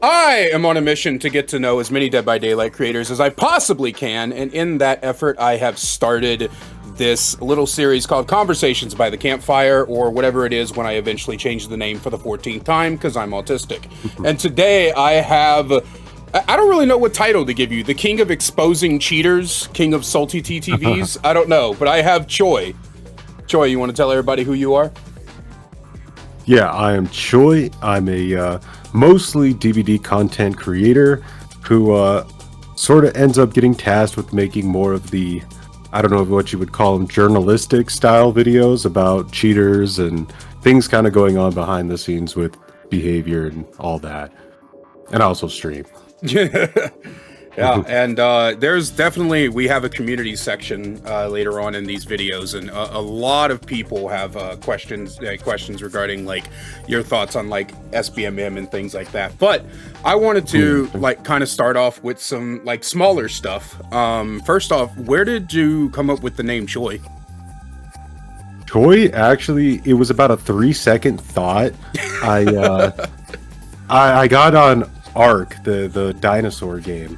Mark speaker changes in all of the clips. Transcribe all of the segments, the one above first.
Speaker 1: I am on a mission to get to know as many Dead by Daylight creators as I possibly can, and in that effort, I have started this little series called Conversations by the Campfire, or whatever it is when I eventually change the name for the 14th time, because I'm autistic. And today I have. I don't really know what title to give you. The King of Exposing Cheaters, King of Salty TTVs? I don't know, but I have Choy. Choy, you want to tell everybody who you are?
Speaker 2: Yeah, I am Choy. I'm a mostly DVD content creator who sort of ends up getting tasked with making more of the, I don't know what you would call them, journalistic style videos about cheaters and things kind of going on behind the scenes with behavior and all that. And I also stream.
Speaker 1: Yeah, and there's definitely, we have a community section later on in these videos, and a lot of people have questions regarding like your thoughts on like SBMM and things like that. But I wanted to like kind of start off with some like smaller stuff. First off, where did you come up with the name Choy?
Speaker 2: Choy, actually, it was about a 3-second thought. I I got on Ark, the dinosaur game.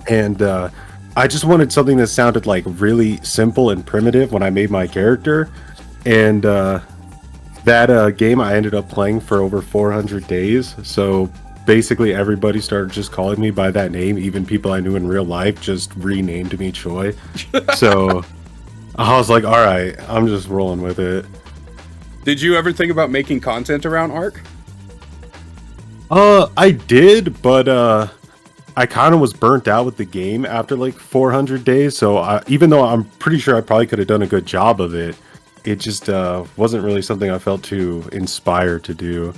Speaker 2: And I just wanted something that sounded like really simple and primitive when I made my character. And that game I ended up playing for over 400 days. So basically everybody started just calling me by that name. Even people I knew in real life just renamed me Choy. So I was like, all right, I'm just rolling with it.
Speaker 1: Did you ever think about making content around Ark?
Speaker 2: I did, but I kind of was burnt out with the game after like 400 days. So even though I'm pretty sure I probably could have done a good job of it, it just wasn't really something I felt too inspired to do.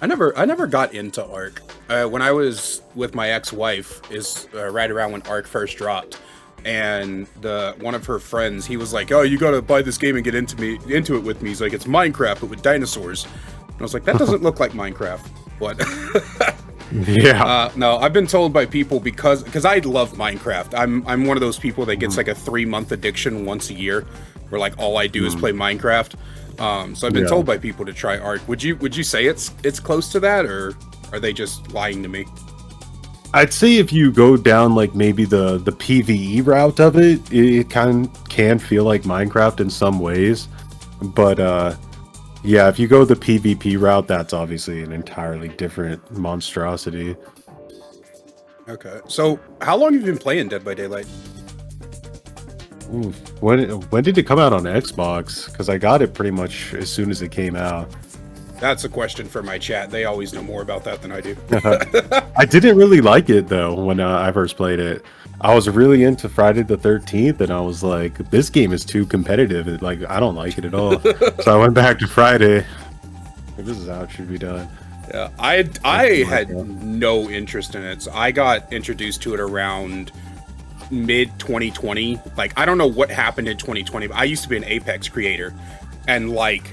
Speaker 1: I never got into Ark. When I was with my ex-wife, is right around when Ark first dropped, and one of her friends, he was like, "Oh, you gotta buy this game and get into it with me." He's like, "It's Minecraft but with dinosaurs." And I was like, "That doesn't look like Minecraft." What?
Speaker 2: Yeah.
Speaker 1: No, I've been told by people because I love Minecraft. I'm one of those people that gets like a 3-month addiction once a year, where like all I do is play Minecraft. So I've been told by people to try Ark. Would you say it's close to that, or are they just lying to me?
Speaker 2: I'd say if you go down like maybe the PvE route of it, it kind of can feel like Minecraft in some ways. But yeah, if you go the PvP route, that's obviously an entirely different monstrosity.
Speaker 1: Okay. So how long have you been playing Dead by Daylight?
Speaker 2: Ooh, when did it come out on Xbox? Because I got it pretty much as soon as it came out.
Speaker 1: That's a question for my chat. They always know more about that than I do.
Speaker 2: I didn't really like it though when I first played it. I was really into Friday the 13th, and I was like, this game is too competitive. Like, I don't like it at all. So I went back to Friday. Like, this is how it should be done.
Speaker 1: Yeah, I had no interest in it. So I got introduced to it around mid 2020. Like, I don't know what happened in 2020, but I used to be an Apex creator, and like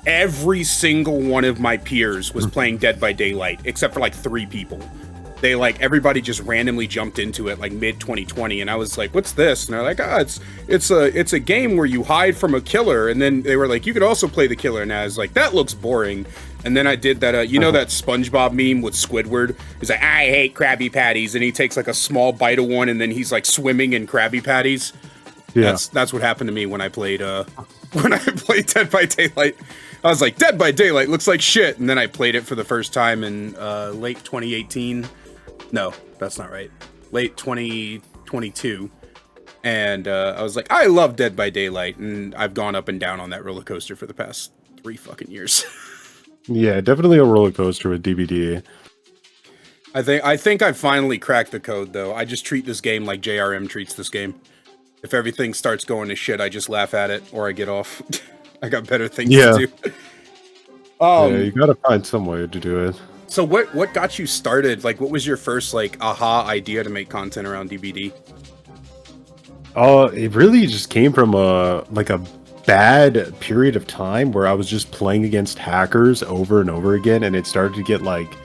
Speaker 1: every single one of my peers was playing Dead by Daylight except for like 3 people. They like everybody just randomly jumped into it like mid 2020, and I was like, "What's this?" And they're like, "Ah, it's a game where you hide from a killer." And then they were like, "You could also play the killer." And I was like, "That looks boring." And then I did that. You know that SpongeBob meme with Squidward? He's like, "I hate Krabby Patties," and he takes like a small bite of one, and then he's like swimming in Krabby Patties.
Speaker 2: Yeah.
Speaker 1: That's what happened to me when I played when I played Dead by Daylight. I was like, Dead by Daylight looks like shit, and then I played it for the first time in late 2018. No, that's not right. Late 2022. And I was like, I love Dead by Daylight, and I've gone up and down on that roller coaster for the past 3 fucking years.
Speaker 2: Yeah, definitely a roller coaster with DVD.
Speaker 1: I think I finally cracked the code, though. I just treat this game like JRM treats this game. If everything starts going to shit, I just laugh at it, or I get off. I got better things to do.
Speaker 2: Yeah, you gotta find some way to do it.
Speaker 1: So what got you started? Like, what was your first like aha idea to make content around DBD?
Speaker 2: It really just came from a bad period of time where I was just playing against hackers over and over again, and it started to get like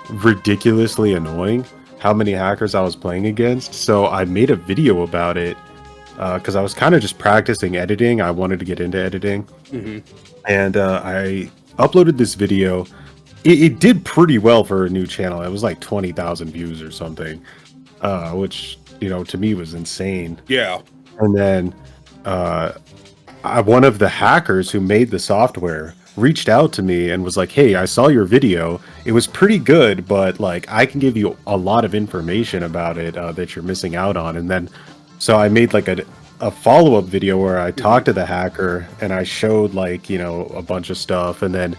Speaker 2: ridiculously annoying how many hackers I was playing against. So I made a video about it because I was kind of just practicing editing. I wanted to get into editing, and I uploaded this video it did pretty well for a new channel. It was like 20,000 views or something, which to me was insane.
Speaker 1: Yeah.
Speaker 2: And then uh, one of the hackers who made the software reached out to me and was like, "Hey, I saw your video. It was pretty good, but like I can give you a lot of information about it that you're missing out on." And then so I made like a follow-up video where I talked to the hacker and I showed like, a bunch of stuff. And then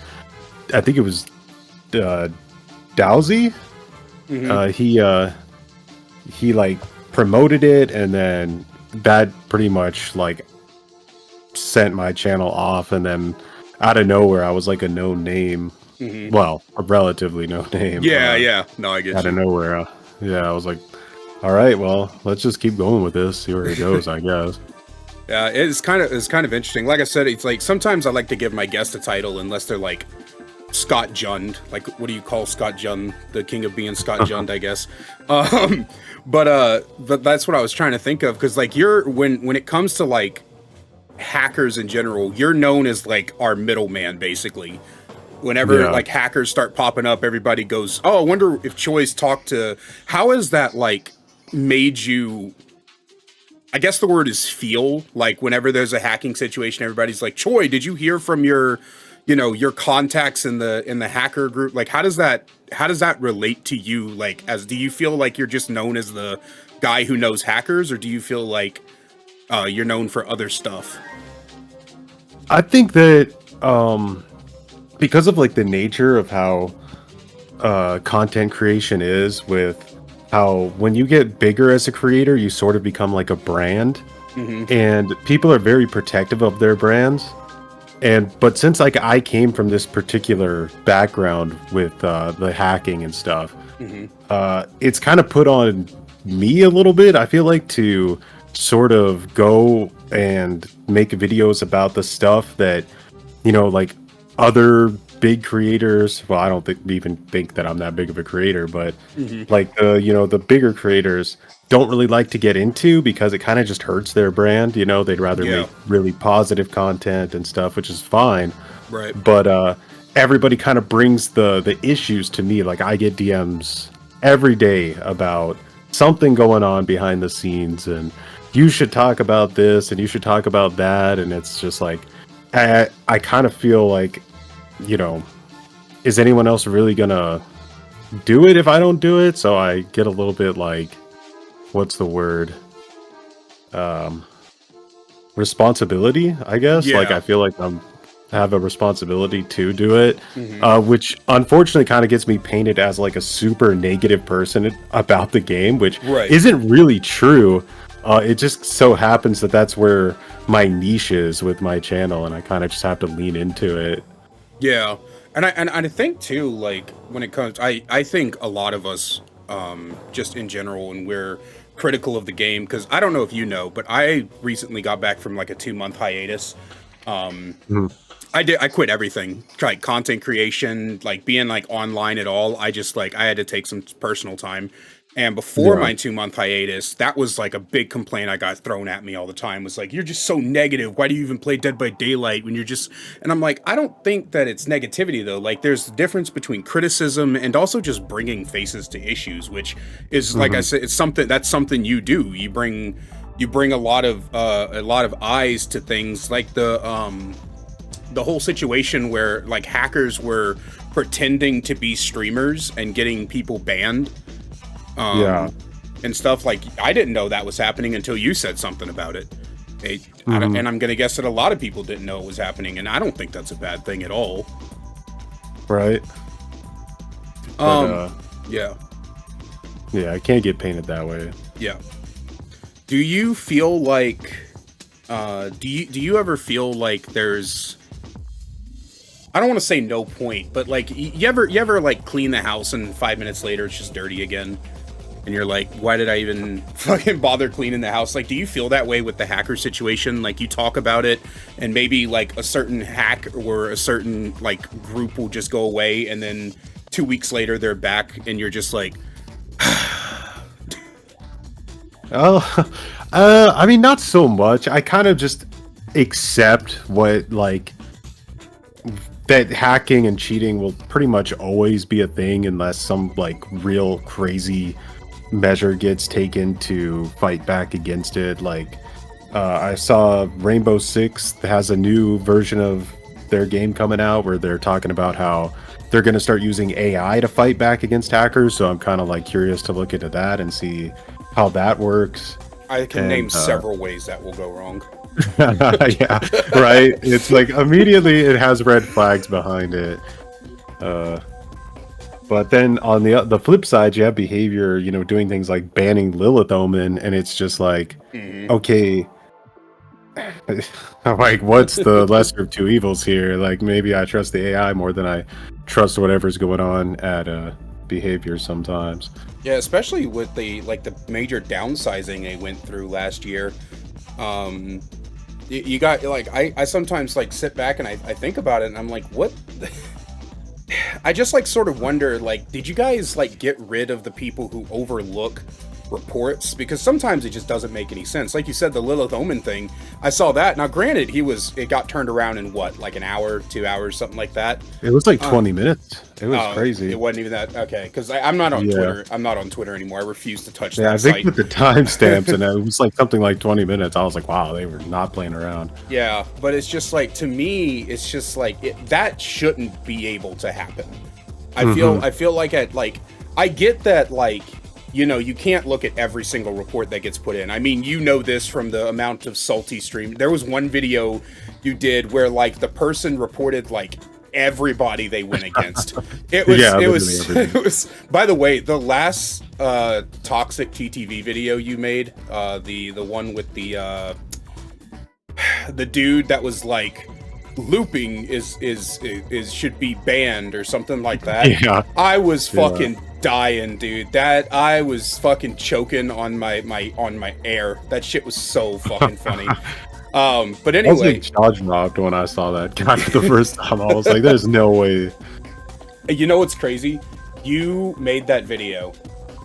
Speaker 2: I think it was uh Dowsy. He like promoted it, and then that pretty much like sent my channel off. And then out of nowhere I was like a known name. Well, a relatively known name.
Speaker 1: Yeah. No, I get
Speaker 2: Out
Speaker 1: you.
Speaker 2: of nowhere. Yeah, I was like, all right, well, let's just keep going with this, see where it goes, I guess.
Speaker 1: Yeah, it's kind of interesting. Like I said, it's like sometimes I like to give my guest a title unless they're like Scott Jund. Like, what do you call Scott Jund? The king of being Scott Jund, I guess. But that's what I was trying to think of, because like when it comes to like hackers in general, you're known as like our middleman, basically. Whenever like hackers start popping up, everybody goes, "Oh, I wonder if Choy's talked to." How has that like made you? I guess the word is feel like whenever there's a hacking situation, everybody's like, "Choy, did you hear from your contacts in the hacker group?" Like, how does that relate to you? Like, do you feel like you're just known as the guy who knows hackers, or do you feel like you're known for other stuff?
Speaker 2: I think that because of like the nature of how content creation is, with how when you get bigger as a creator, you sort of become like a brand, and people are very protective of their brands. But since like I came from this particular background with the hacking and stuff, it's kind of put on me a little bit. I feel like to sort of go and make videos about the stuff that like other big creators. Well, I don't even think that I'm that big of a creator, but like the bigger creators don't really like to get into, because it kind of just hurts their brand. They'd rather
Speaker 1: Yeah.
Speaker 2: make really positive content and stuff, which is fine.
Speaker 1: Right.
Speaker 2: But everybody kind of brings the issues to me. Like I get DMs every day about something going on behind the scenes, and you should talk about this and you should talk about that. And it's just like I kind of feel like, is anyone else really gonna do it if I don't do it? So I get a little bit like, what's the word? Responsibility, I guess. Like
Speaker 1: Yeah.
Speaker 2: I feel like have a responsibility to do it, which unfortunately kind of gets me painted as like a super negative person about the game, which
Speaker 1: Right.
Speaker 2: isn't really true. It just so happens that that's where my niche is with my channel, and I kind of just have to lean into it.
Speaker 1: Yeah, and I think too, like when it comes, I think a lot of us, just in general, and we're critical of the game, because I don't know if you know, but I recently got back from like a 2 month hiatus.
Speaker 2: Mhm.
Speaker 1: I quit everything, like content creation, like being like online at all. I had to take some personal time. And before
Speaker 2: Yeah.
Speaker 1: my 2 month hiatus, that was like a big complaint I got thrown at me all the time, was like, "You're just so negative. Why do you even play Dead by Daylight when you're just," and I'm like, I don't think that it's negativity though. Like there's the difference between criticism and also just bringing faces to issues, which is, like I
Speaker 2: Mhm.
Speaker 1: said, it's something you do. You bring a lot of eyes to things, like the whole situation where like hackers were pretending to be streamers and getting people banned,
Speaker 2: Yeah.
Speaker 1: and stuff. Like, I didn't know that was happening until you said something about it.
Speaker 2: Mhm.
Speaker 1: And I'm gonna guess that a lot of people didn't know it was happening, and I don't think that's a bad thing at all.
Speaker 2: Right. But
Speaker 1: Um, yeah,
Speaker 2: yeah, I can't get painted that way.
Speaker 1: yeah. Do you feel like, do you ever feel like there's, I don't want to say no point, but like you ever like clean the house and 5 minutes later it's just dirty again? And you're like, why did I even fucking bother cleaning the house? Like, do you feel that way with the hacker situation? Like, you talk about it, and maybe like a certain hack or a certain like group will just go away, and then 2 weeks later they're back, and you're just like,
Speaker 2: Oh, I mean, not so much. I kind of just accept what like that hacking and cheating will pretty much always be a thing unless some like real crazy measure gets taken to fight back against it. Like I saw Rainbow Six has a new version of their game coming out where they're talking about how they're going to start using AI to fight back against hackers. So I'm kind of like curious to look into that and see how that works.
Speaker 1: I can name several ways that will go wrong.
Speaker 2: Yeah, right. It's like immediately it has red flags behind it. But then on the flip side, you have behavior, doing things like banning Lilith Omen, and it's just like, okay, like what's the lesser of two evils here? Like maybe I trust the AI more than I trust whatever's going on at behavior sometimes.
Speaker 1: Yeah, especially with the major downsizing they went through last year. You got like I sometimes like sit back and I think about it and I'm like, what? I just like sort of wonder, like, did you guys like get rid of the people who overlook reports? Because sometimes it just doesn't make any sense. Like you said, the Lilith Omen thing, I saw that. Now, granted, it got turned around in what, like an hour, 2 hours, something like that.
Speaker 2: It was like 20 minutes. It was crazy.
Speaker 1: It wasn't even that. Okay, because I'm not on Twitter. I'm not on Twitter anymore. I refuse to touch that.
Speaker 2: I think with the timestamps and it was like something like 20 minutes. I was like, wow, they were not playing around.
Speaker 1: Yeah, but it's just like, to me, it's just like that shouldn't be able to happen. I feel like I get that, like, you can't look at every single report that gets put in. I mean, this from the amount of salty stream. There was one video you did where like the person reported like everybody they went against. It was by the way, the last toxic TTV video you made, the one with the dude that was like looping is should be banned or something like that. Yeah. I was fucking dying, dude. That I was fucking choking on my air. That shit was so fucking funny. But anyway, I was getting
Speaker 2: charge robbed when I saw that guy for the first time. I was like, there's no way.
Speaker 1: You know what's crazy? You made that video,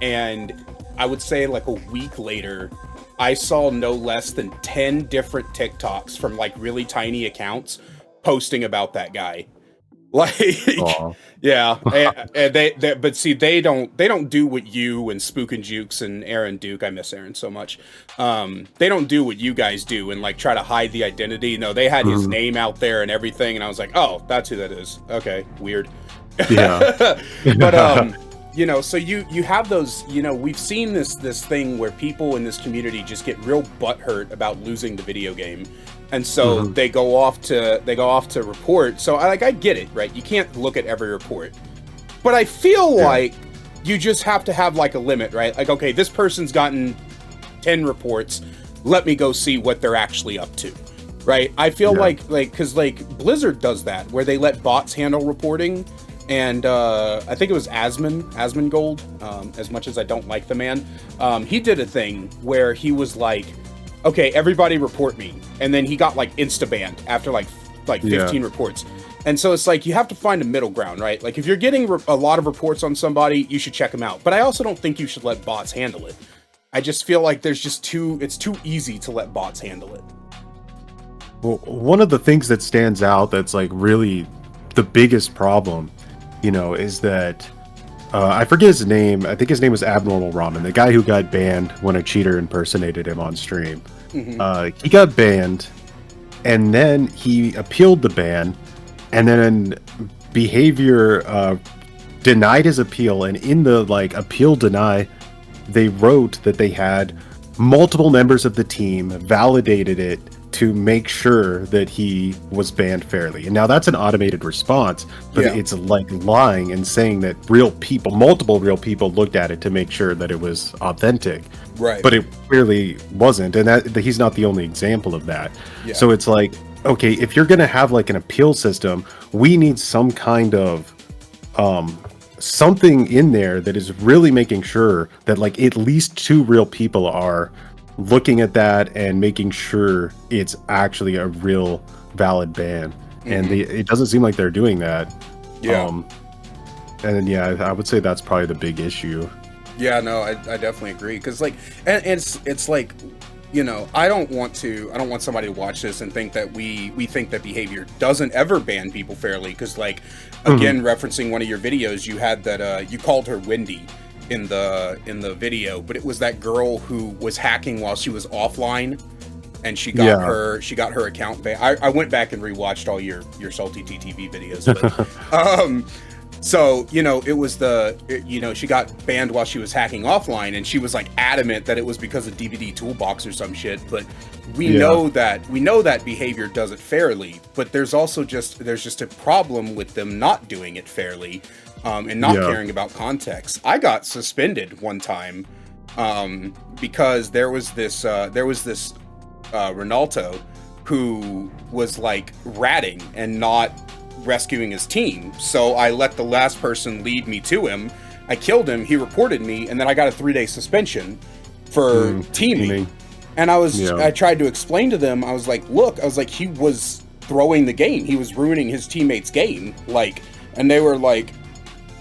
Speaker 1: and I would say like a week later, I saw no less than 10 different TikToks from like really tiny accounts posting about that guy. Like, yeah, and but see, they don't do what you and Spook and Jukes and Aaron Duke, I miss Aaron so much. They don't do what you guys do and like try to hide the identity. No, they had his name out there and everything, and I was like, oh, that's who that is. Okay, weird. Yeah, but so you have those. We've seen this thing where people in this community just get real butthurt about losing the video game. And so they go off to report. So I get it, right? You can't look at every report, but I feel like you just have to have like a limit, right? Like, okay, this person's gotten 10 reports. Let me go see what they're actually up to, right? I feel like because like Blizzard does that, where they let bots handle reporting. And I think it was Asmongold, as much as I don't like the man, he did a thing where he was like, okay, everybody report me. And then he got like insta-banned after like 15 reports. And so it's like, you have to find a middle ground, right? Like if you're getting a lot of reports on somebody, you should check them out. But I also don't think you should let bots handle it. I just feel like it's too easy to let bots handle it.
Speaker 2: Well, one of the things that stands out that's like really the biggest problem, is that I forget his name. I think his name was Abnormal Ramen, the guy who got banned when a cheater impersonated him on stream. He got banned, and then he appealed the ban, and then behavior denied his appeal. And in the appeal deny, they wrote that they had multiple members of the team validated it to make sure that he was banned fairly. And now that's an automated response, but it's like lying and saying that multiple real people looked at it to make sure that it was authentic.
Speaker 1: Right.
Speaker 2: But it clearly wasn't. And that he's not the only example of that. Yeah. So it's like, okay, if you're going to have like an appeal system, we need some kind of something in there that is really making sure that like at least 2 real people are looking at that and making sure it's actually a real valid ban. And it doesn't seem like they're doing that. I would say that's probably the big issue.
Speaker 1: Yeah, no, I definitely agree, because like, and it's like, you know, I don't want somebody to watch this and think that we think that behavior doesn't ever ban people fairly, because like, again, referencing one of your videos, you had that you called her Wendy in the video, but it was that girl who was hacking while she was offline, and she got her account banned. I went back and rewatched all your salty TTV videos, but so, you know, it was she got banned while she was hacking offline, and she was like adamant that it was because of DVD Toolbox or some shit. But we know that behavior does it fairly, but there's just a problem with them not doing it fairly, and not caring about context. I got suspended one time because there was this Ronaldo who was like ratting and not rescuing his team. So I let the last person lead me to him. I killed him, he reported me, and then I got a 3-day suspension for teaming. And I tried to explain to them, I was like, look, he was throwing the game. He was ruining his teammates' game. Like, and they were like,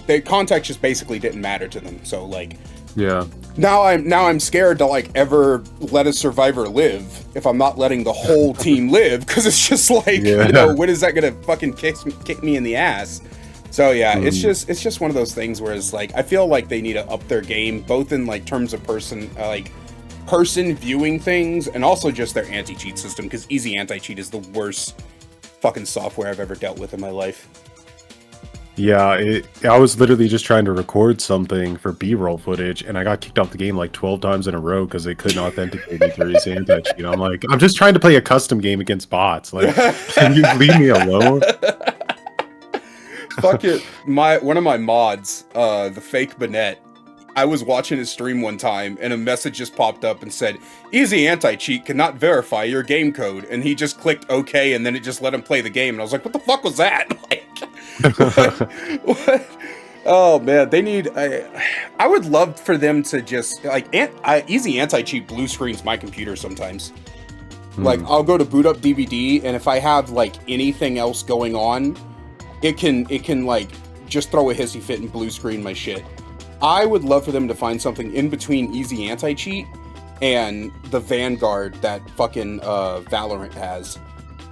Speaker 1: the context just basically didn't matter to them. So like, now I'm scared to like ever let a survivor live if I'm not letting the whole team live, because it's just like, you know, when is that gonna fucking kick me in the ass? So yeah, it's just one of those things where it's like, I feel like they need to up their game, both in like terms of person viewing things, and also just their anti-cheat system, because easy anti-cheat is the worst fucking software I've ever dealt with in my life.
Speaker 2: Yeah, I was literally just trying to record something for B-roll footage, and I got kicked off the game like 12 times in a row because they couldn't authenticate me through his anti-cheat. I'm like, I'm just trying to play a custom game against bots. Like, can you leave me alone?
Speaker 1: Fuck it. One of my mods, the fake Bennett, I was watching his stream one time, and a message just popped up and said, "Easy anti-cheat cannot verify your game code." And he just clicked OK, and then it just let him play the game. And I was like, what the fuck was that? Like, what? Oh man, they need. I would love for them to just like easy anti-cheat blue screens my computer sometimes. Like, I'll go to boot up DVD, and if I have like anything else going on, it can like just throw a hissy fit and blue screen my shit. I would love for them to find something in between easy anti-cheat and the Vanguard that fucking Valorant has.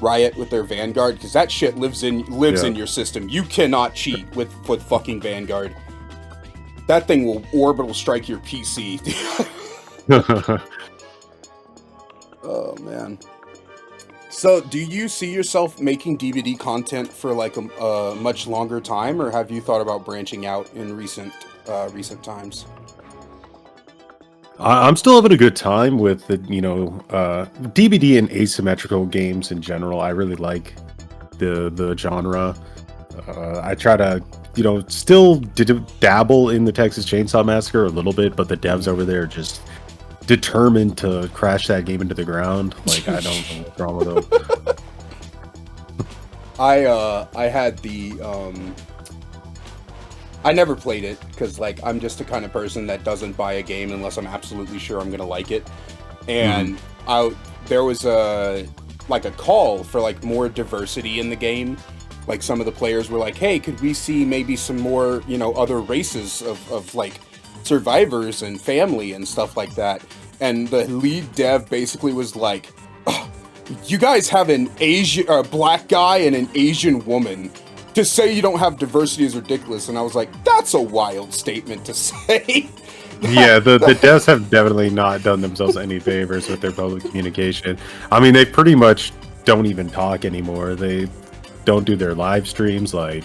Speaker 1: Riot with their Vanguard, because that shit lives in your system. You cannot cheat with fucking Vanguard. That thing will orbital strike your PC. Oh man. So, do you see yourself making DVD content for like a much longer time, or have you thought about branching out in recent times?
Speaker 2: I'm still having a good time with the, DVD and asymmetrical games in general. I really like the genre. I try to, still dabble in the Texas Chainsaw Massacre a little bit, but the devs over there are just determined to crash that game into the ground. Like, I don't know what's wrong with them.
Speaker 1: I had the I never played it because, like, I'm just the kind of person that doesn't buy a game unless I'm absolutely sure I'm gonna like it. And there was a call for like more diversity in the game. Like, some of the players were like, "Hey, could we see maybe some more, other races of like survivors and family and stuff like that?" And the lead dev basically was like, "Oh, you guys have a black guy and an Asian woman. To say you don't have diversity is ridiculous." And I was like, that's a wild statement to say.
Speaker 2: Yeah, the devs have definitely not done themselves any favors with their public communication. I mean, they pretty much don't even talk anymore. They don't do their live streams. Like,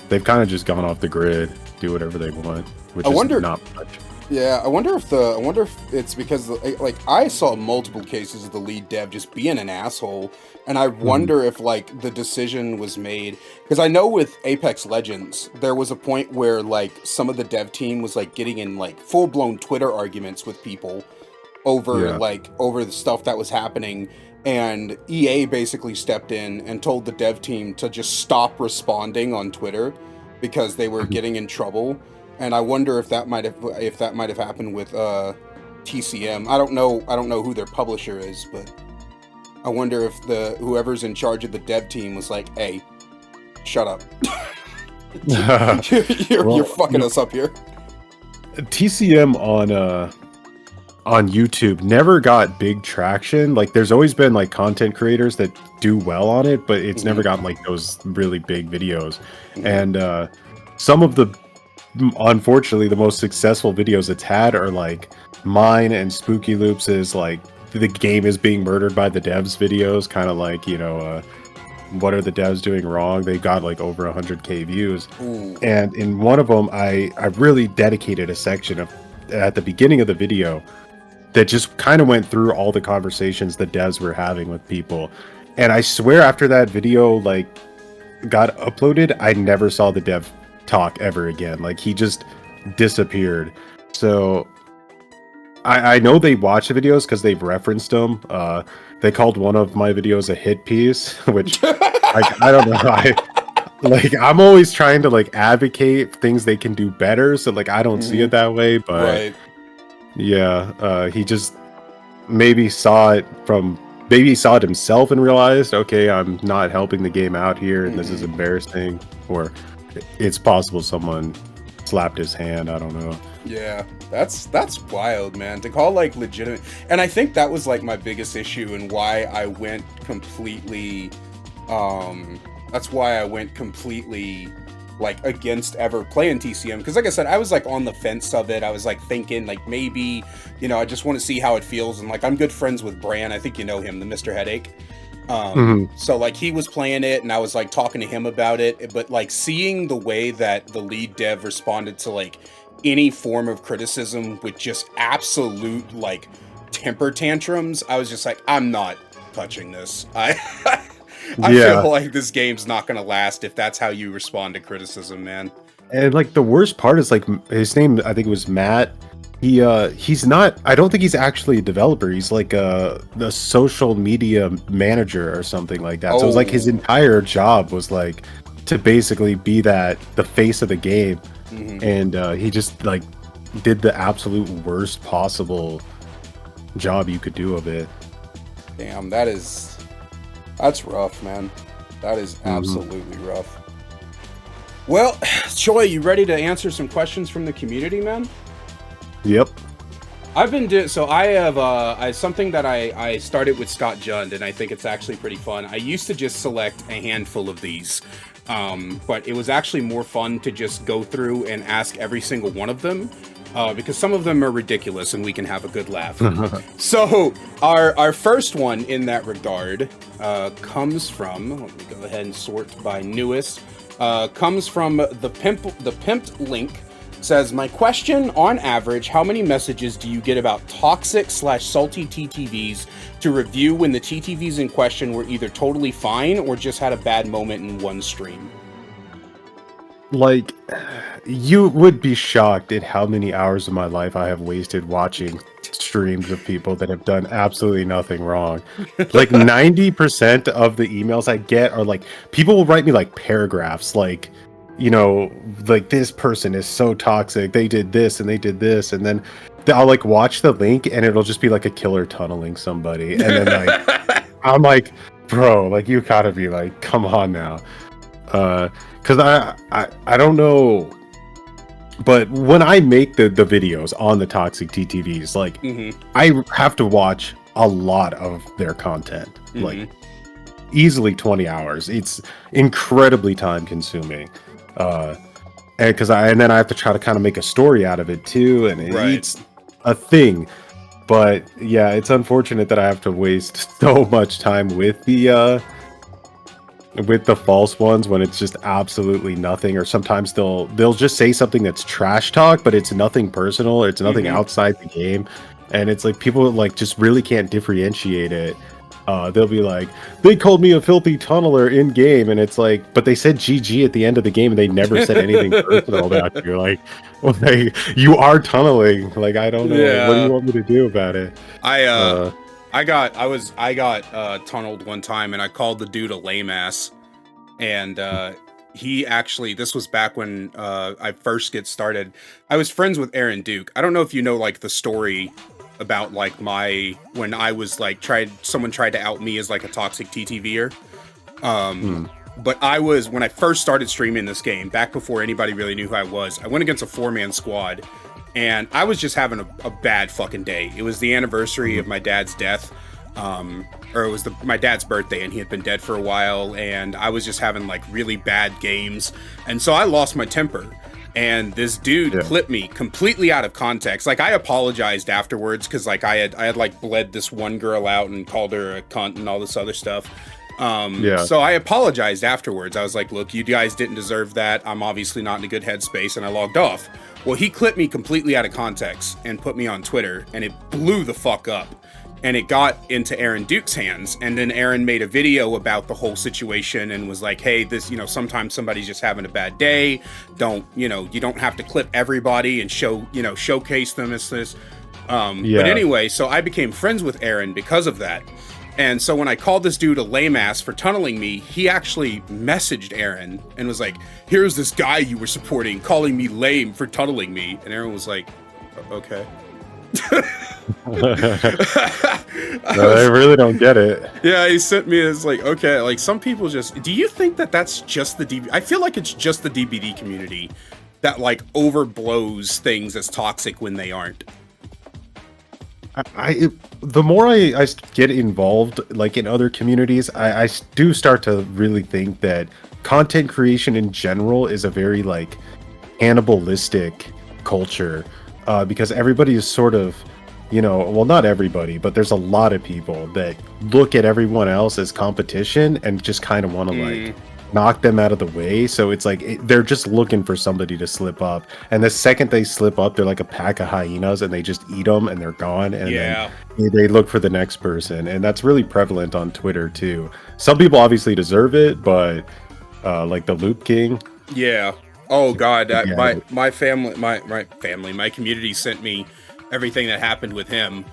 Speaker 2: they've kind of just gone off the grid, do whatever they want, which is not much.
Speaker 1: Yeah, I wonder if it's because, like, I saw multiple cases of the lead dev just being an asshole, and I wonder if, like, the decision was made, because I know with Apex Legends, there was a point where, like, some of the dev team was, like, getting in, like, full-blown Twitter arguments with people over the stuff that was happening, and EA basically stepped in and told the dev team to just stop responding on Twitter because they were getting in trouble. And I wonder if that might have happened with TCM. I don't know who their publisher is, but I wonder if whoever's in charge of the dev team was like, "Hey, shut up. You're fucking us up here."
Speaker 2: TCM on YouTube never got big traction. Like there's always been like content creators that do well on it, but it's never gotten like those really big videos. And some of the unfortunately the most successful videos it's had are like mine and Spooky Loops is like the game is being murdered by the devs videos, kind of like, you know, what are the devs doing wrong? They got like over 100K views.
Speaker 1: Ooh.
Speaker 2: And in one of them, I really dedicated a section of at the beginning of the video that just kind of went through all the conversations the devs were having with people. And I swear after that video like got uploaded, I never saw the dev talk ever again. Like he just disappeared. So I know they watch the videos because they've referenced them. They called one of my videos a hit piece, which I don't know. I'm always trying to like advocate things they can do better. So like I don't see it that way, but yeah, he just maybe saw it himself and realized, okay, I'm not helping the game out here, and this is embarrassing. Or it's possible someone slapped his hand. I don't know.
Speaker 1: Yeah, that's wild, man. To call like legitimate, and I think that was like my biggest issue and why I went completely. That's why I went completely like against ever playing TCM, because like I said, I was like on the fence of it. I was like thinking like maybe, you know, I just want to see how it feels, and like I'm good friends with Bran. I think you know him, the Mr. Headache. So like he was playing it and I was like talking to him about it, but like seeing the way that the lead dev responded to like any form of criticism with just absolute like temper tantrums, I was just like, I'm not touching this. I feel like this game's not gonna last if that's how you respond to criticism, man.
Speaker 2: And like the worst part is like his name, I think it was Matt. He's not. I don't think he's actually a developer. He's like a social media manager or something like that. So it was like his entire job was like to basically be the face of the game, and he just like did the absolute worst possible job you could do of it.
Speaker 1: Damn, that's rough, man. That is absolutely rough. Well, Choy, you ready to answer some questions from the community, man?
Speaker 2: Yep.
Speaker 1: I've been doing so. I have something that I started with Scott Jund, and I think it's actually pretty fun. I used to just select a handful of these, but it was actually more fun to just go through and ask every single one of them, because some of them are ridiculous, and we can have a good laugh. So our first one in that regard comes from. Let me go ahead and sort by newest. Comes from the pimped link. Says, my question, on average, how many messages do you get about toxic/salty TTVs to review when the TTVs in question were either totally fine or just had a bad moment in one stream?
Speaker 2: Like, you would be shocked at how many hours of my life I have wasted watching streams of people that have done absolutely nothing wrong. Like 90% of the emails I get are like, people will write me like paragraphs, like, you know, like this person is so toxic. They did this and they did this, and then I'll like watch the link and it'll just be like a killer tunneling somebody, and then like I'm like, bro, like you gotta be like, come on now, because I don't know, but when I make the videos on the toxic TTVs, like I have to watch a lot of their content, like easily 20 hours. It's incredibly time consuming. And then I have to try to kind of make a story out of it too, and it's a thing. But yeah, it's unfortunate that I have to waste so much time with the false ones when it's just absolutely nothing. Or sometimes they'll just say something that's trash talk, but it's nothing personal, or it's nothing outside the game, and it's like people like just really can't differentiate it. They'll be like, they called me a filthy tunneler in game, and it's like, but they said GG at the end of the game, and they never said anything personal about you. Like, well, you are tunneling. Like, I don't know. Yeah. What do you want me to do about it?
Speaker 1: I got tunneled one time, and I called the dude a lame ass, and he actually, this was back when I first get started. I was friends with Aaron Duke. I don't know if you know like the story about like when I was like someone tried to out me as like a toxic TTVer. But when I first started streaming this game, back before anybody really knew who I was, I went against a 4-man squad, and I was just having a bad fucking day. It was the anniversary of my dad's death, or it was my dad's birthday, and he had been dead for a while, and I was just having like really bad games, and so I lost my temper. And this dude clipped me completely out of context. Like, I apologized afterwards because like I had like bled this one girl out and called her a cunt and all this other stuff. So I apologized afterwards. I was like, look, you guys didn't deserve that. I'm obviously not in a good headspace, and I logged off. Well, he clipped me completely out of context and put me on Twitter, and it blew the fuck up. And it got into Aaron Duke's hands, and then Aaron made a video about the whole situation and was like, hey, this, sometimes somebody's just having a bad day. You don't have to clip everybody and showcase them as this. But anyway, so I became friends with Aaron because of that. And so when I called this dude a lame ass for tunneling me, he actually messaged Aaron and was like, here's this guy you were supporting calling me lame for tunneling me. And Aaron was like, okay.
Speaker 2: I really don't get it.
Speaker 1: Yeah, he sent me as like, okay, like some people just, do you think that that's just the DVD? I feel like it's just the DBD community that like overblows things as toxic when they aren't.
Speaker 2: The more I get involved, like in other communities, I do start to really think that content creation in general is a very like cannibalistic culture, because everybody is sort of, well, not everybody, but there's a lot of people that look at everyone else as competition and just kind of want to like knock them out of the way. So it's like they're just looking for somebody to slip up, and the second they slip up, they're like a pack of hyenas and they just eat them and they're gone, and then they look for the next person. And that's really prevalent on Twitter too. Some people obviously deserve it, but like the Loop King,
Speaker 1: oh god, my community sent me everything that happened with him.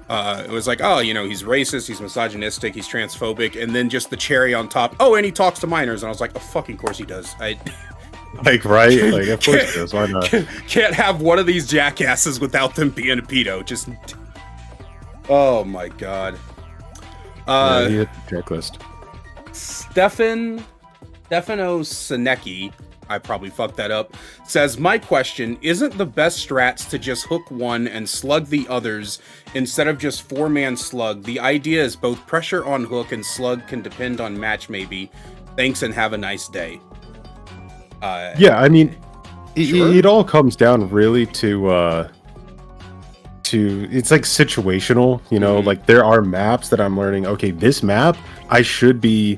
Speaker 1: It was like, oh, he's racist, he's misogynistic, he's transphobic, and then just the cherry on top, oh, and he talks to minors. And I was like, oh, fucking course he does.
Speaker 2: Like, right? Like, of course he does. Why not?
Speaker 1: Can't have one of these jackasses without them being a pedo. Just, oh my god.
Speaker 2: He hit the checklist.
Speaker 1: Stefano Sinecki, I probably fucked that up, says, my question, isn't the best strats to just hook one and slug the others instead of just 4-man slug? The idea is both pressure on hook and slug can depend on match maybe. Thanks and have a nice day.
Speaker 2: I mean, it all comes down really to it's like situational, like there are maps that I'm learning, okay, this map, I should be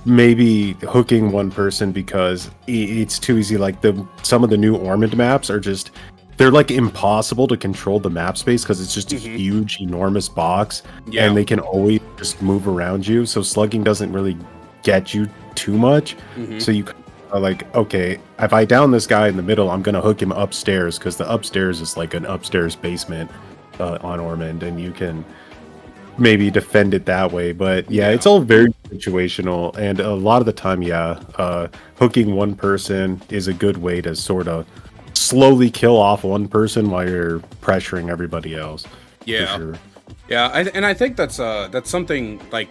Speaker 2: maybe hooking one person because it's too easy. Like some of the new Ormond maps are just, they're like impossible to control the map space because it's just a huge, enormous box, and they can always just move around you. So slugging doesn't really get you too much. So you are like, okay, if I down this guy in the middle, I'm gonna hook him upstairs because the upstairs is like an upstairs basement on Ormond, and you can maybe defend it that way. But it's all very situational, and a lot of the time hooking one person is a good way to sort of slowly kill off one person while you're pressuring everybody else.
Speaker 1: I think that's something, like,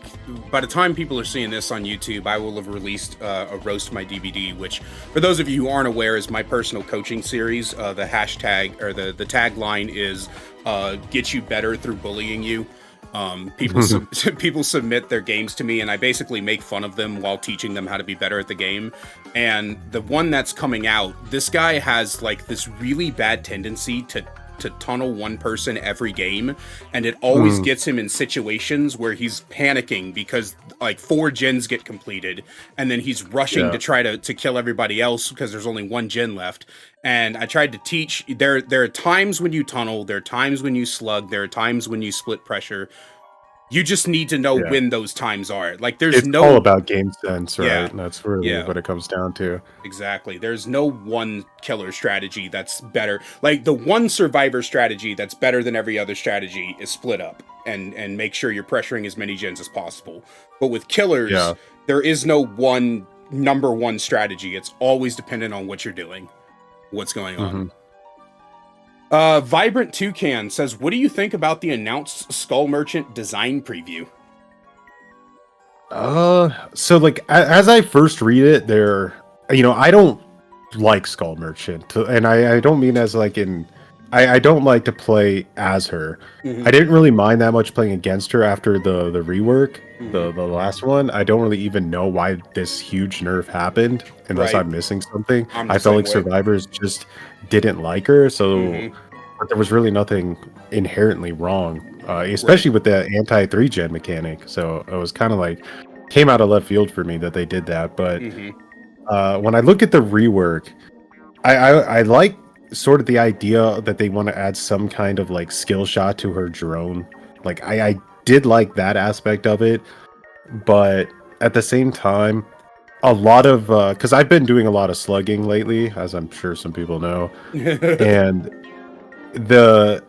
Speaker 1: by the time people are seeing this on YouTube, I will have released a Roast My DVD, which, for those of you who aren't aware, is my personal coaching series. The hashtag, or the tagline is get you better through bullying you. People submit their games to me, and I basically make fun of them while teaching them how to be better at the game. And the one that's coming out, this guy has like this really bad tendency to tunnel one person every game, and it always gets him in situations where he's panicking because like 4 gens get completed, and then he's rushing to try to kill everybody else because there's only 1 gen left. And I tried to teach, there are times when you tunnel, there are times when you slug, there are times when you split pressure. You just need to know when those times are. Like, it's
Speaker 2: all about game sense, right? And that's really what it comes down to.
Speaker 1: Exactly. There's no one killer strategy that's better. Like, the one survivor strategy that's better than every other strategy is split up and make sure you're pressuring as many gens as possible. But with killers, there is no one number one strategy. It's always dependent on what you're doing, what's going on. Vibrant Toucan says, what do you think about the announced Skull Merchant design preview?
Speaker 2: So like as I first read it, I don't like Skull Merchant, and I don't mean as like in, I don't like to play as her.
Speaker 1: Hmm.
Speaker 2: I didn't really mind that much playing against her after the rework,
Speaker 1: Hmm.
Speaker 2: the last one. I don't really even know why this huge nerf happened, unless
Speaker 1: Right.
Speaker 2: I'm missing something.
Speaker 1: I'm the
Speaker 2: I felt
Speaker 1: same
Speaker 2: like
Speaker 1: way.
Speaker 2: survivors just didn't like her, so
Speaker 1: Hmm.
Speaker 2: but there was really nothing inherently wrong,
Speaker 1: Right.
Speaker 2: especially with the anti 3 gen mechanic. So it was kind of like came out of left field for me that they did that. But
Speaker 1: Hmm.
Speaker 2: when I look at the rework, I like sort of the idea that they want to add some kind of like skill shot to her drone. Like I did like that aspect of it, but at the same time, a lot of because I've been doing a lot of slugging lately, as I'm sure some people know, and the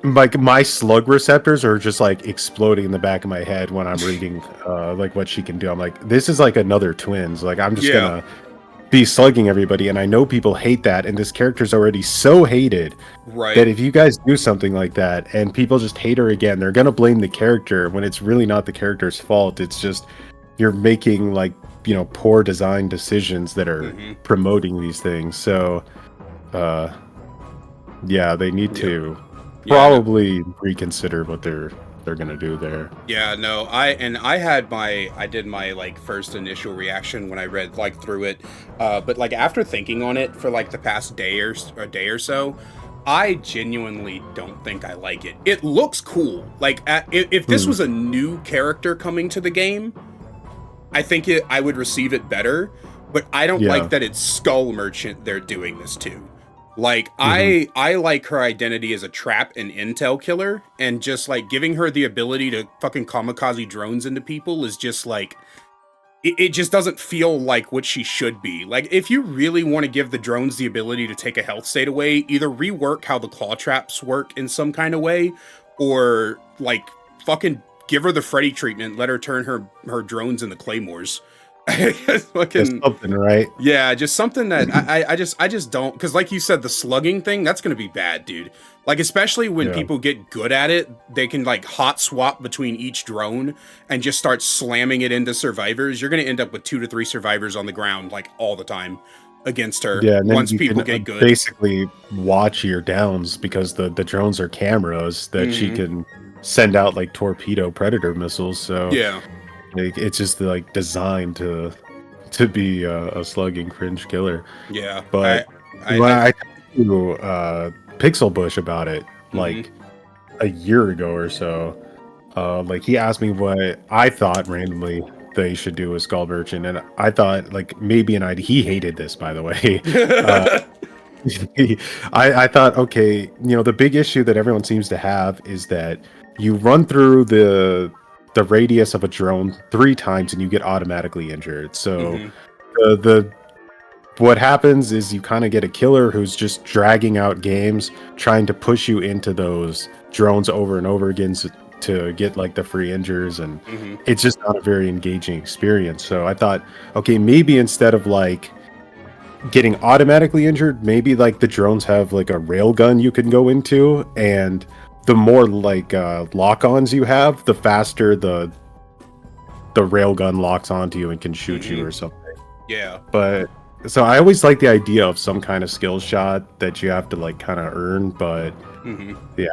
Speaker 2: like my slug receptors are just like exploding in the back of my head when I'm reading like what she can do. I'm like, this is like another twins. Like I'm just
Speaker 1: Yeah.
Speaker 2: gonna be slugging everybody, and I know people hate that, and this character's already so hated that
Speaker 1: Right.
Speaker 2: if you guys do something like that and people just hate her again, they're gonna blame the character when it's really not the character's fault. It's just you're making like poor design decisions that are
Speaker 1: Hmm.
Speaker 2: promoting these things. So uh yeah, they need
Speaker 1: Yep.
Speaker 2: to
Speaker 1: Yeah. No.
Speaker 2: probably reconsider what they're gonna do there.
Speaker 1: Yeah, no, I did my like first initial reaction when I read like through it, but like after thinking on it for like the past a day or so, I genuinely don't think I like it. It looks cool. Like if this
Speaker 2: Hmm.
Speaker 1: was a new character coming to the game, I would receive it better, but I don't like
Speaker 2: Yeah.
Speaker 1: that it's Skull Merchant they're doing this to. Like
Speaker 2: Hmm.
Speaker 1: I like her identity as a trap and intel killer, and just like giving her the ability to fucking kamikaze drones into people is just like it just doesn't feel like what she should be. Like if you really want to give the drones the ability to take a health state away, either rework how the claw traps work in some kind of way, or like fucking give her the Freddy treatment, let her turn her drones into claymores.
Speaker 2: That's
Speaker 1: Fucking
Speaker 2: something, right?
Speaker 1: yeah, just something that I just don't, because like you said, the slugging thing, that's gonna be bad, dude. Like especially when
Speaker 2: Yeah.
Speaker 1: people get good at it, they can like hot swap between each drone and just start slamming it into survivors. You're gonna end up with 2 to 3 survivors on the ground like all the time against her
Speaker 2: Yeah, and then
Speaker 1: once
Speaker 2: you can
Speaker 1: people get good.
Speaker 2: basically watch your downs because the drones are cameras that she
Speaker 1: Hmm.
Speaker 2: can send out like torpedo predator missiles. So
Speaker 1: Yeah,
Speaker 2: like, it's just like designed to be a slugging cringe killer.
Speaker 1: yeah.
Speaker 2: But when
Speaker 1: I
Speaker 2: I talked to Pixel Bush about it
Speaker 1: hmm.
Speaker 2: like a year ago or so, like he asked me what I thought randomly they should do with Skull Merchant, and I thought like maybe an idea. He hated this, by the way. Uh, I thought, okay, the big issue that everyone seems to have is that you run through the radius of a drone 3 times and you get automatically injured. So
Speaker 1: Hmm.
Speaker 2: the what happens is you kind of get a killer who's just dragging out games, trying to push you into those drones over and over again to get like the free injures, and
Speaker 1: Hmm.
Speaker 2: it's just not a very engaging experience. So I thought, okay, maybe instead of like getting automatically injured, maybe like the drones have like a rail gun you can go into, and the more like lock-ons you have, the faster the rail gun locks onto you and can shoot you
Speaker 1: Hmm.
Speaker 2: or something.
Speaker 1: Yeah.
Speaker 2: But so I always like the idea of some kind of skill shot that you have to like kind of earn, but
Speaker 1: Hmm.
Speaker 2: yeah,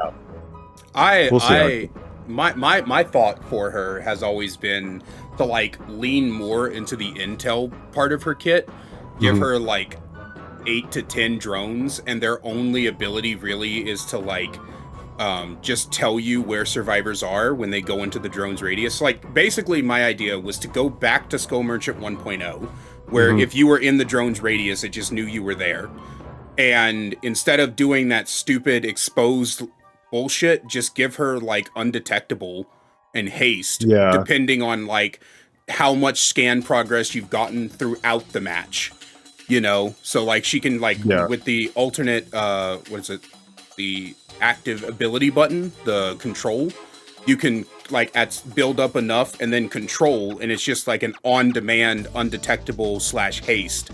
Speaker 1: I
Speaker 2: we'll see how it
Speaker 1: I my thought for her has always been to like lean more into the intel part of her kit. Give
Speaker 2: goes.
Speaker 1: her like 8 to 10 drones, and their only ability really is to like just tell you where survivors are when they go into the drone's radius. Like basically my idea was to go back to Skull Merchant 1.0, where
Speaker 2: Mhm.
Speaker 1: if you were in the drone's radius, it just knew you were there. And instead of doing that stupid exposed bullshit, just give her like undetectable and haste,
Speaker 2: Yeah,
Speaker 1: depending on like how much scan progress you've gotten throughout the match. So like she can like
Speaker 2: yeah.
Speaker 1: with the alternate what is it? The active ability button, the control, you can like build up enough and then control, and it's just like an on-demand undetectable slash haste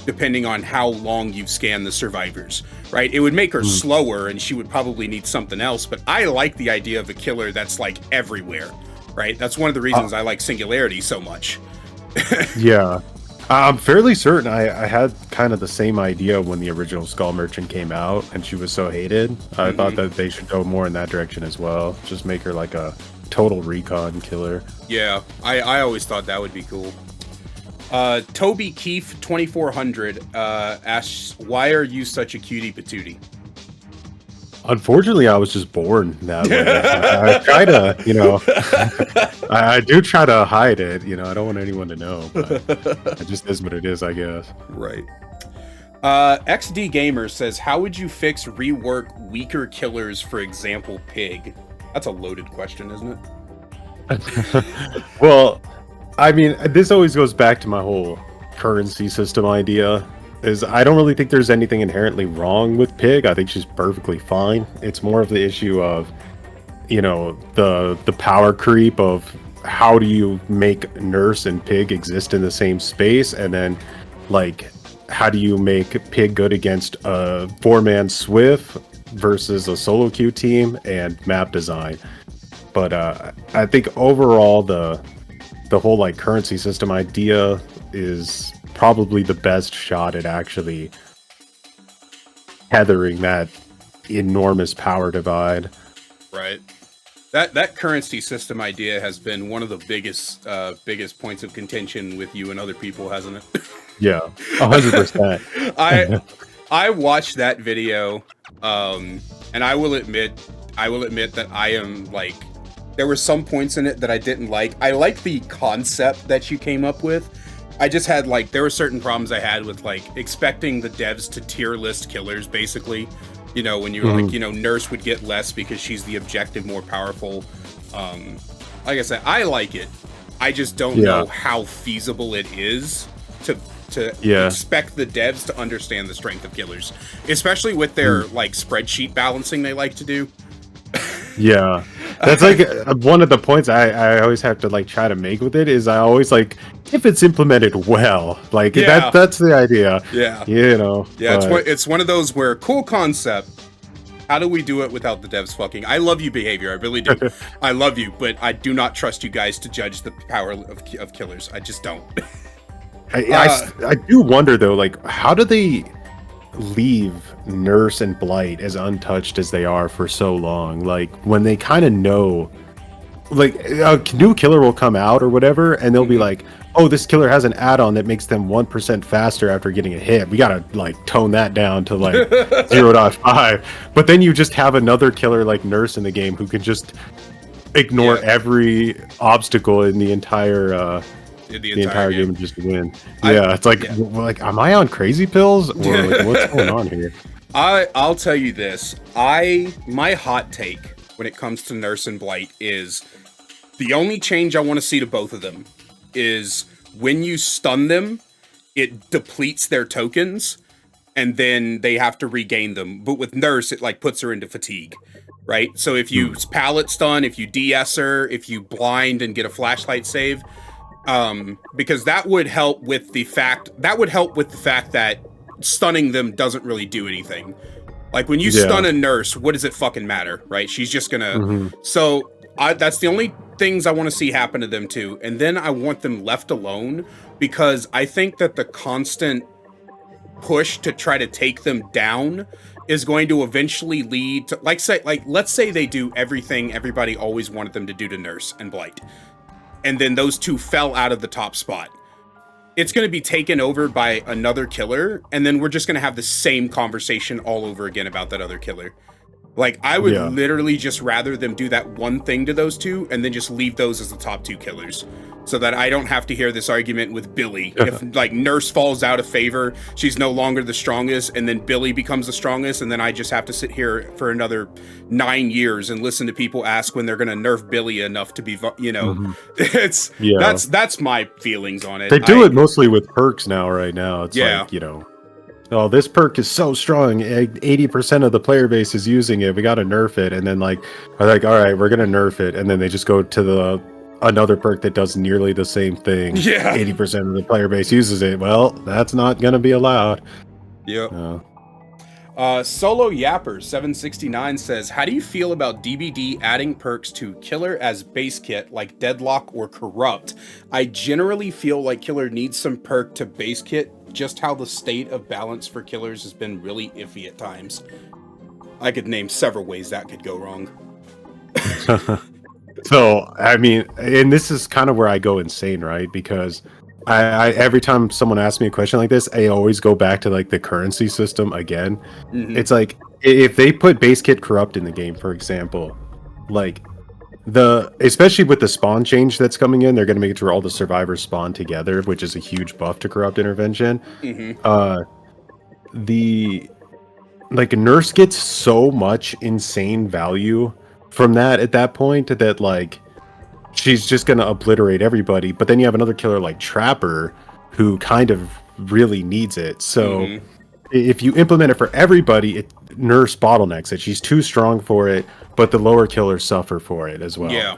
Speaker 1: depending on how long you've scanned the survivors, right? It would make her
Speaker 2: Mm.
Speaker 1: slower and she would probably need something else, but I like the idea of a killer that's like everywhere. right? That's one of the reasons I like Singularity so much.
Speaker 2: Yeah. I'm fairly certain I had kind of the same idea when the original Skull Merchant came out and she was so hated. I thought that they should go more in that direction as well. Just make her like a total recon killer.
Speaker 1: Yeah, I always thought that would be cool. Toby Keefe 2400 asks, why are you such a cutie patootie?
Speaker 2: Unfortunately, I was just born that way. I try to, I do try to hide it. I don't want anyone to know, but it just is what it is, I guess.
Speaker 1: Right. XD Gamer says, how would you fix rework weaker killers, for example, Pig? That's a loaded question, isn't it?
Speaker 2: Well, I mean, this always goes back to my whole currency system idea. I don't really think there's anything inherently wrong with Pig. I think she's perfectly fine. It's more of the issue of, the power creep of how do you make Nurse and Pig exist in the same space, and then like how do you make Pig good against a 4-man Swift versus a solo queue team and map design. But I think overall the whole like currency system idea is probably the best shot at actually tethering that enormous power divide.
Speaker 1: Right. That currency system idea has been one of the biggest points of contention with you and other people, hasn't it?
Speaker 2: Yeah, 100%.
Speaker 1: I watched that video, and I will admit that I am like, there were some points in it that I didn't like. I like the concept that you came up with. I just had like, there were certain problems I had with like expecting the devs to tier list killers, basically. When you were like, Nurse would get less because she's the objective, more powerful. Like I said, I like it. I just don't know how feasible it is to expect the devs to understand the strength of killers, especially with their like spreadsheet balancing they like to do.
Speaker 2: Yeah, that's like one of the points I always have to like try to make with it is I always like if it's implemented well, like that's the idea.
Speaker 1: Yeah, it's one of those where cool concept. How do we do it without the devs fucking? I love you, behavior. I really do. I love you, but I do not trust you guys to judge the power of killers. I just don't.
Speaker 2: I do wonder though, like how do they leave Nurse and Blight as untouched as they are for so long? Like when they kind of know, like a new killer will come out or whatever, and they'll be like, "Oh, this killer has an add-on that makes them 1% faster after getting a hit. We gotta like tone that down to like 0.5." But then you just have another killer like Nurse in the game who can just ignore every obstacle in the entire. The entire game and just win. It's like, like, am I on crazy pills or like, what's going on here?
Speaker 1: I'll tell you this. My hot take when it comes to Nurse and Blight is the only change I want to see to both of them is when you stun them, it depletes their tokens and then they have to regain them. But with Nurse, it like puts her into fatigue, right? So if you pallet stun, if you DS her, if you blind and get a flashlight save, because that would help with the fact that stunning them doesn't really do anything. Like when you stun a Nurse, what does it fucking matter, right? She's just gonna. So that's the only things I want to see happen to them too, and then I want them left alone because I think that the constant push to try to take them down is going to eventually lead to let's say they do everything everybody always wanted them to do to Nurse and Blight. And then those two fell out of the top spot. It's going to be taken over by another killer, and then we're just going to have the same conversation all over again about that other killer. Like, I would literally just rather them do that one thing to those two, and then just leave those as the top two killers. So that I don't have to hear this argument with Billy. If, like, Nurse falls out of favor, she's no longer the strongest, and then Billy becomes the strongest, and then I just have to sit here for another 9 years and listen to people ask when they're going to nerf Billy enough to be, it's, that's my feelings on it.
Speaker 2: They do it mostly with perks now, right now. It's like, oh, this perk is so strong, 80% of the player base is using it, we got to nerf it, and then like, all right, we're going to nerf it, and then they just go to another perk that does nearly the same thing. 80% of the player base uses it. Well, that's not going to be allowed.
Speaker 1: Yep. Solo Yapper 769 says, how do you feel about DBD adding perks to Killer as base kit like Deadlock or Corrupt? I generally feel like Killer needs some perk to base kit, just how the state of balance for Killers has been really iffy at times. I could name several ways that could go wrong.
Speaker 2: So, I mean, and this is kind of where I go insane, right? Because I every time someone asks me a question like this, I always go back to like the currency system again.
Speaker 1: Mm-hmm.
Speaker 2: It's like if they put base kit corrupt in the game, for example, like especially with the spawn change that's coming in, they're going to make it to where all the survivors spawn together, which is a huge buff to corrupt intervention. The like nurse gets so much insane value from that at that point that like she's just gonna obliterate everybody. But then you have another killer like Trapper who kind of really needs it. So if you implement it for everybody, nurse bottlenecks it. She's too strong for it, but the lower killers suffer for it as well.
Speaker 1: Yeah.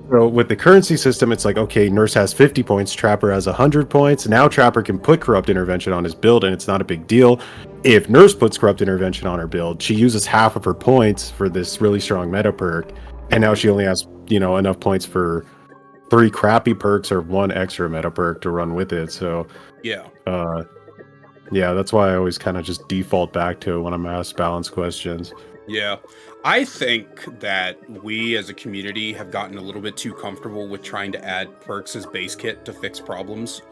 Speaker 2: So with the currency system, it's like, okay, Nurse has 50 points, Trapper has 100 points. Now Trapper can put Corrupt Intervention on his build, and it's not a big deal. If Nurse puts Corrupt Intervention on her build, she uses half of her points for this really strong meta perk, and now she only has, enough points for 3 crappy perks or 1 extra meta perk to run with it. So
Speaker 1: yeah,
Speaker 2: that's why I always kind of just default back to it when I'm asked balance questions.
Speaker 1: Yeah. I think that we as a community have gotten a little bit too comfortable with trying to add perks as base kit to fix problems.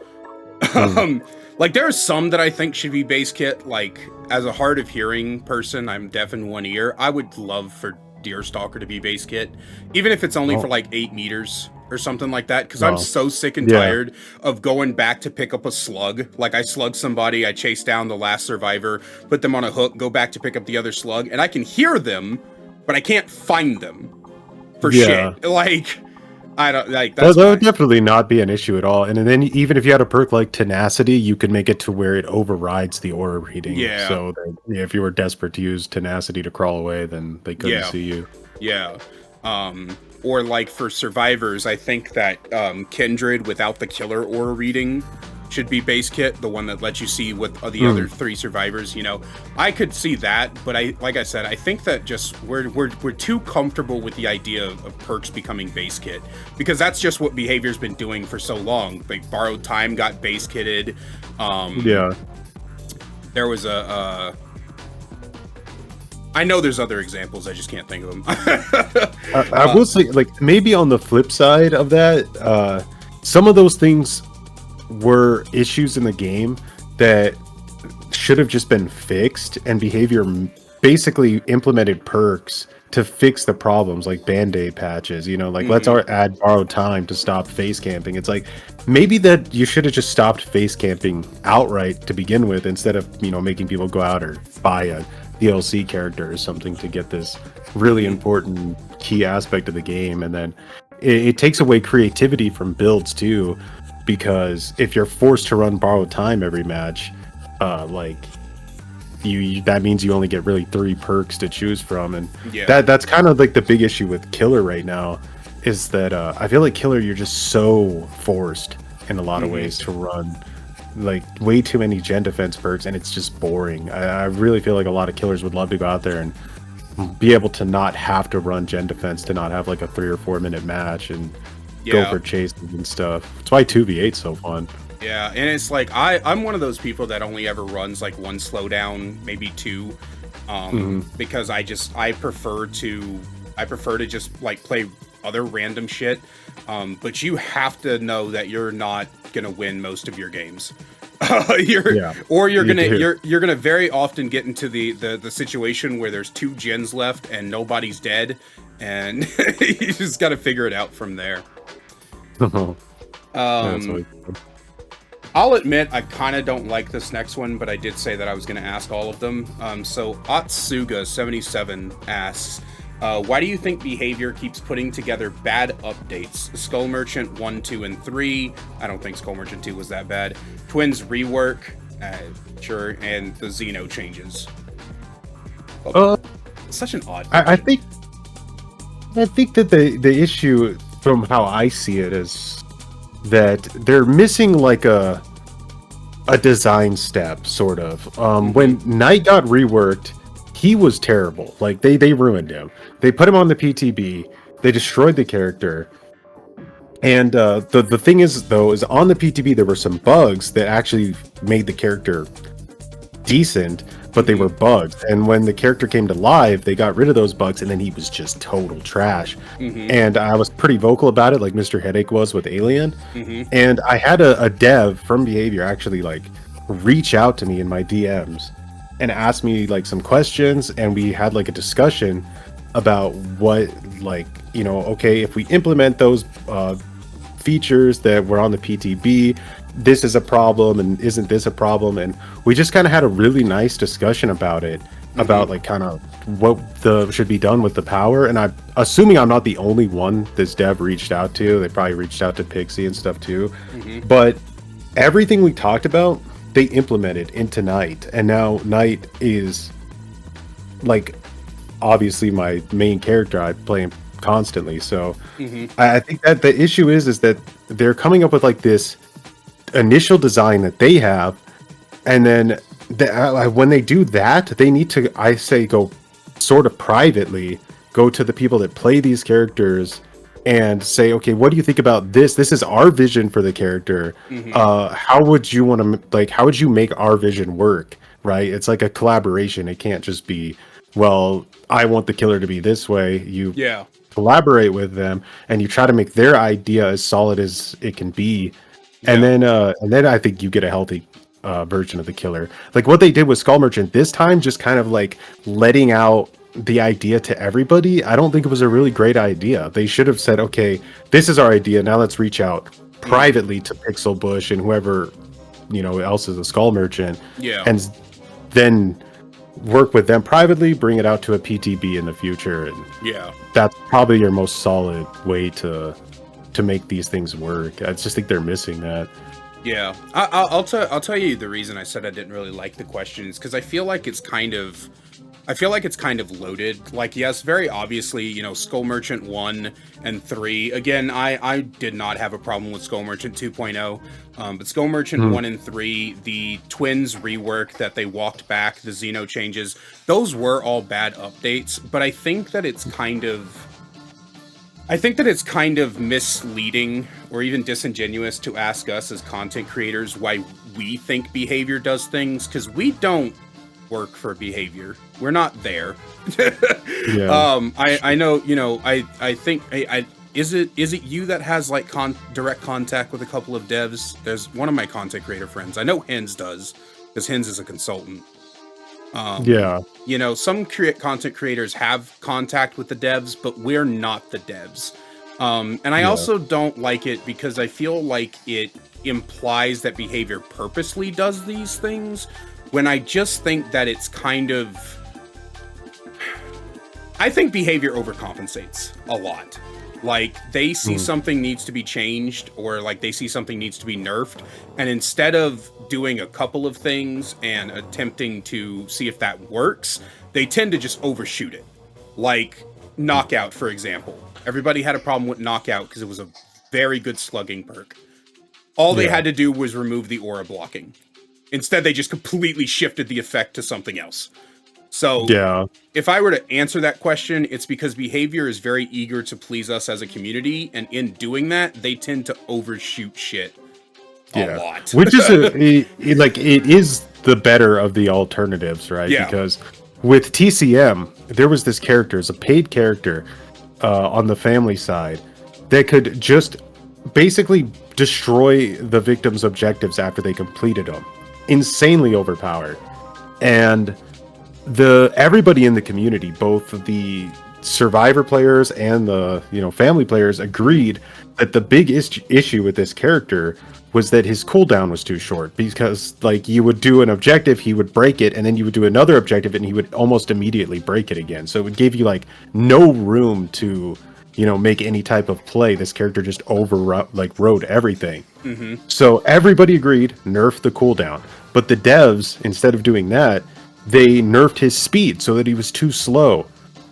Speaker 1: Like there are some that I think should be base kit. Like as a hard of hearing person, I'm deaf in one ear. I would love for Deerstalker to be base kit, even if it's only for like 8 meters or something like that, because I'm so sick and tired of going back to pick up a slug. Like I slugged somebody, I chased down the last survivor, put them on a hook, go back to pick up the other slug, and I can hear them, but I can't find them for shit. Like I don't like that.
Speaker 2: That would definitely not be an issue at all. And then even if you had a perk like Tenacity, you could make it to where it overrides the aura reading.
Speaker 1: Yeah.
Speaker 2: So that, if you were desperate to use Tenacity to crawl away, then they couldn't see you.
Speaker 1: Yeah. Or like for survivors, I think that Kindred without the killer aura reading should be base kit, the one that lets you see what are the other 3 survivors. I could see that, but like I said, I think that just we're too comfortable with the idea of perks becoming base kit, because that's just what behavior's been doing for so long. Like Borrowed Time got base kitted. There was I know there's other examples, I just can't think of them.
Speaker 2: I will say, like, maybe on the flip side of that, some of those things were issues in the game that should have just been fixed, and behavior basically implemented perks to fix the problems, like band-aid patches, let's add Borrowed Time to stop face camping. It's like, maybe that you should have just stopped face camping outright to begin with, instead of, making people go out or buy a DLC character or something to get this really important key aspect of the game. And then it takes away creativity from builds too, because if you're forced to run Borrowed Time every match, that means you only get really 3 perks to choose from. And that's kind of like the big issue with Killer right now, is that I feel like Killer, you're just so forced in a lot of ways to run like way too many gen defense perks, and it's just boring. I really feel like a lot of killers would love to go out there and be able to not have to run gen defense, to not have like a 3 or 4 minute match and go for chases and stuff. That's why 2v8's so fun.
Speaker 1: Yeah, and it's like I'm one of those people that only ever runs like 1 slowdown, maybe 2, because I prefer to just like play other random shit. But you have to know that you're not gonna win most of your games. You're gonna very often get into the situation where there's 2 gens left and nobody's dead, and you just gotta figure it out from there. I'll admit I kind of don't like this next one, but I did say that I was going to ask all of them. So Atsuga77 asks, why do you think behavior keeps putting together bad updates? Skull Merchant 1, 2, and 3. I don't think Skull Merchant 2 was that bad. Twins rework, sure, and the Xeno changes. Such an odd.
Speaker 2: I think that the issue, from how I see it, is that they're missing like a design step, sort of. When Night got reworked, he was terrible. Like they ruined him. They put him on the PTB. They destroyed the character. And the thing is though is on the PTB there were some bugs that actually made the character decent, but they were bugs. And when the character came to live, they got rid of those bugs, and then he was just total trash. And I was pretty vocal about it, like Mr. Headache was with Alien. And I had a dev from Behavior actually like reach out to me in my DMs and ask me like some questions, and we had like a discussion about what, like, you know, okay, if we implement those features that were on the PTB, this is a problem, and isn't this a problem? And we just kind of had a really nice discussion about it, about like kind of what the should be done with the power. And I'm assuming I'm not the only one this dev reached out to. They probably reached out to Pixie and stuff too. But everything we talked about, they implemented into Knight, and now Knight is like obviously my main character. I play him constantly, so I think that the issue is that they're coming up with like this initial design that they have, and then when they do that, they need to, I say, go sort of privately, go to the people that play these characters and say, okay, what do you think about this? This is our vision for the character. How would you want to, like, how would you make our vision work? Right? It's like a collaboration. It can't just be, well, I want the killer to be this way. You collaborate with them and you try to make their idea as solid as it can be. And then I think you get a healthy version of the killer. Like what they did with Skull Merchant this time, just kind of like letting out the idea to everybody. I don't think it was a really great idea. They should have said, okay, this is our idea. Now let's reach out privately to Pixel Bush and whoever, you know, else is a Skull Merchant. And then work with them privately, bring it out to a PTB in the future. And that's probably your most solid way to make these things work. I just think they're missing that.
Speaker 1: I'll tell you the reason I said I didn't really like the questions, because I feel like it's kind of loaded. Like, yes, very obviously, you know, Skull Merchant 1 and 3. Again, I did not have a problem with Skull Merchant 2.0, but Skull Merchant 1 and 3, the twins rework that they walked back, the Xeno changes, those were all bad updates, but I think that it's kind of misleading or even disingenuous to ask us as content creators why we think Behavior does things, because we don't work for Behavior. We're not there. I know, you know, I think is it you that has like direct contact with a couple of devs? There's one of my content creator friends. I know Hens does, because Hens is a consultant. You know, some content creators have contact with the devs, but we're not the devs. And I also don't like it because I feel like it implies that Behavior purposely does these things, when I just think that it's kind of... I think Behavior overcompensates a lot. Like, they see something needs to be changed, or like they see something needs to be nerfed, and instead of doing a couple of things and attempting to see if that works, they tend to just overshoot it. Like Knockout, for example. Everybody had a problem with Knockout because it was a very good slugging perk. All they had to do was remove the aura blocking. Instead, they just completely shifted the effect to something else. So if I were to answer that question, it's because Behavior is very eager to please us as a community, and in doing that, they tend to overshoot shit a lot.
Speaker 2: Which is it is the better of the alternatives, right? Because with TCM, there was this character, as a paid character on the family side, that could just basically destroy the victim's objectives after they completed them. Insanely overpowered. And everybody in the community, both the survivor players and the family players, agreed that the big issue with this character was that his cooldown was too short, because like you would do an objective, he would break it, and then you would do another objective and he would almost immediately break it again. So it would give you like no room to make any type of play. This character just rode everything. So everybody agreed, nerf the cooldown. But the devs, instead of doing that, they nerfed his speed so that he was too slow,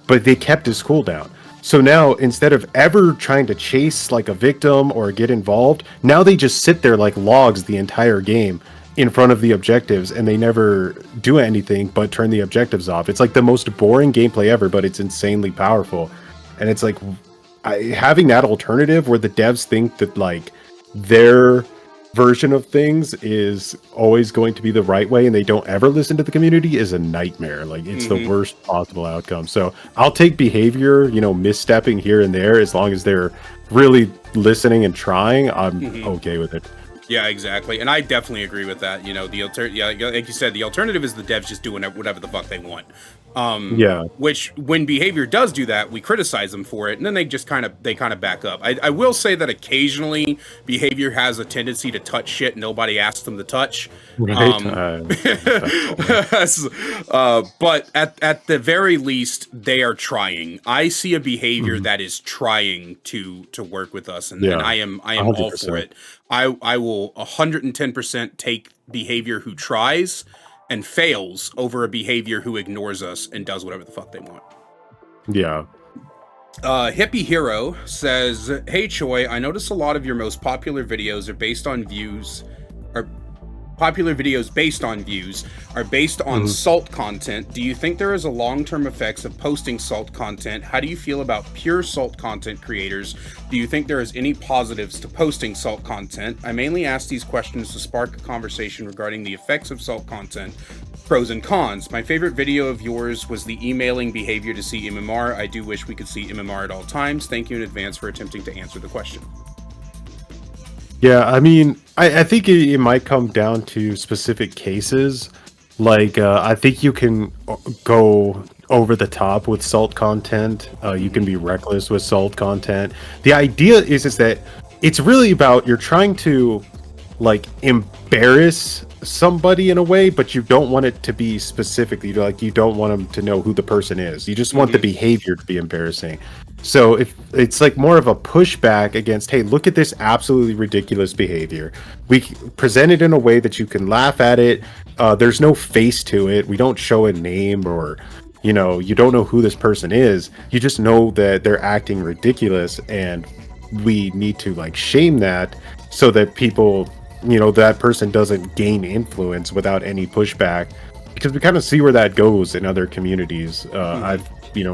Speaker 2: but they kept his cooldown. So now, instead of ever trying to chase like a victim or get involved, now they just sit there like logs the entire game in front of the objectives and they never do anything but turn the objectives off. It's like the most boring gameplay ever, but it's insanely powerful. And it's like having that alternative where the devs think that like their version of things is always going to be the right way and they don't ever listen to the community is a nightmare. Like it's the worst possible outcome. So I'll take behavior, misstepping here and there as long as they're really listening and trying. I'm okay with it.
Speaker 1: Yeah, exactly. And I definitely agree with that. Like you said, the alternative is the devs just doing whatever the fuck they want. Which when behavior does do that, we criticize them for it, and then they just kind of back up. I will say that occasionally behavior has a tendency to touch shit nobody asked them to touch.
Speaker 2: Right.
Speaker 1: But at the very least, they are trying. I see a behavior that is trying to work with us, and I am 100%. All for it. I will 110% take behavior who tries and fails over a behavior who ignores us and does whatever the fuck they want.
Speaker 2: Yeah.
Speaker 1: Hippie Hero says, "Hey Choy, I notice a lot of your most popular videos are based on views, are based on salt content. Do you think there is a long-term effects of posting salt content? How do you feel about pure salt content creators? Do you think there is any positives to posting salt content? I mainly ask these questions to spark a conversation regarding the effects of salt content, pros and cons. My favorite video of yours was the emailing behavior to see MMR. I do wish we could see MMR at all times. Thank you in advance for attempting to answer the question."
Speaker 2: Yeah, I mean, I think it might come down to specific cases. Like, I think you can go over the top with salt content. You can be reckless with salt content. The idea is that it's really about you're trying to, like, embarrass somebody in a way, but you don't want it to be specifically, like, you don't want them to know who the person is. You just want the behavior to be embarrassing. So if it's like more of a pushback against, hey, look at this absolutely ridiculous behavior. We present it in a way that you can laugh at it. There's no face to it. We don't show a name or, you don't know who this person is. You just know that they're acting ridiculous, and we need to like shame that so that people, that person doesn't gain influence without any pushback, because we kind of see where that goes in other communities. I've,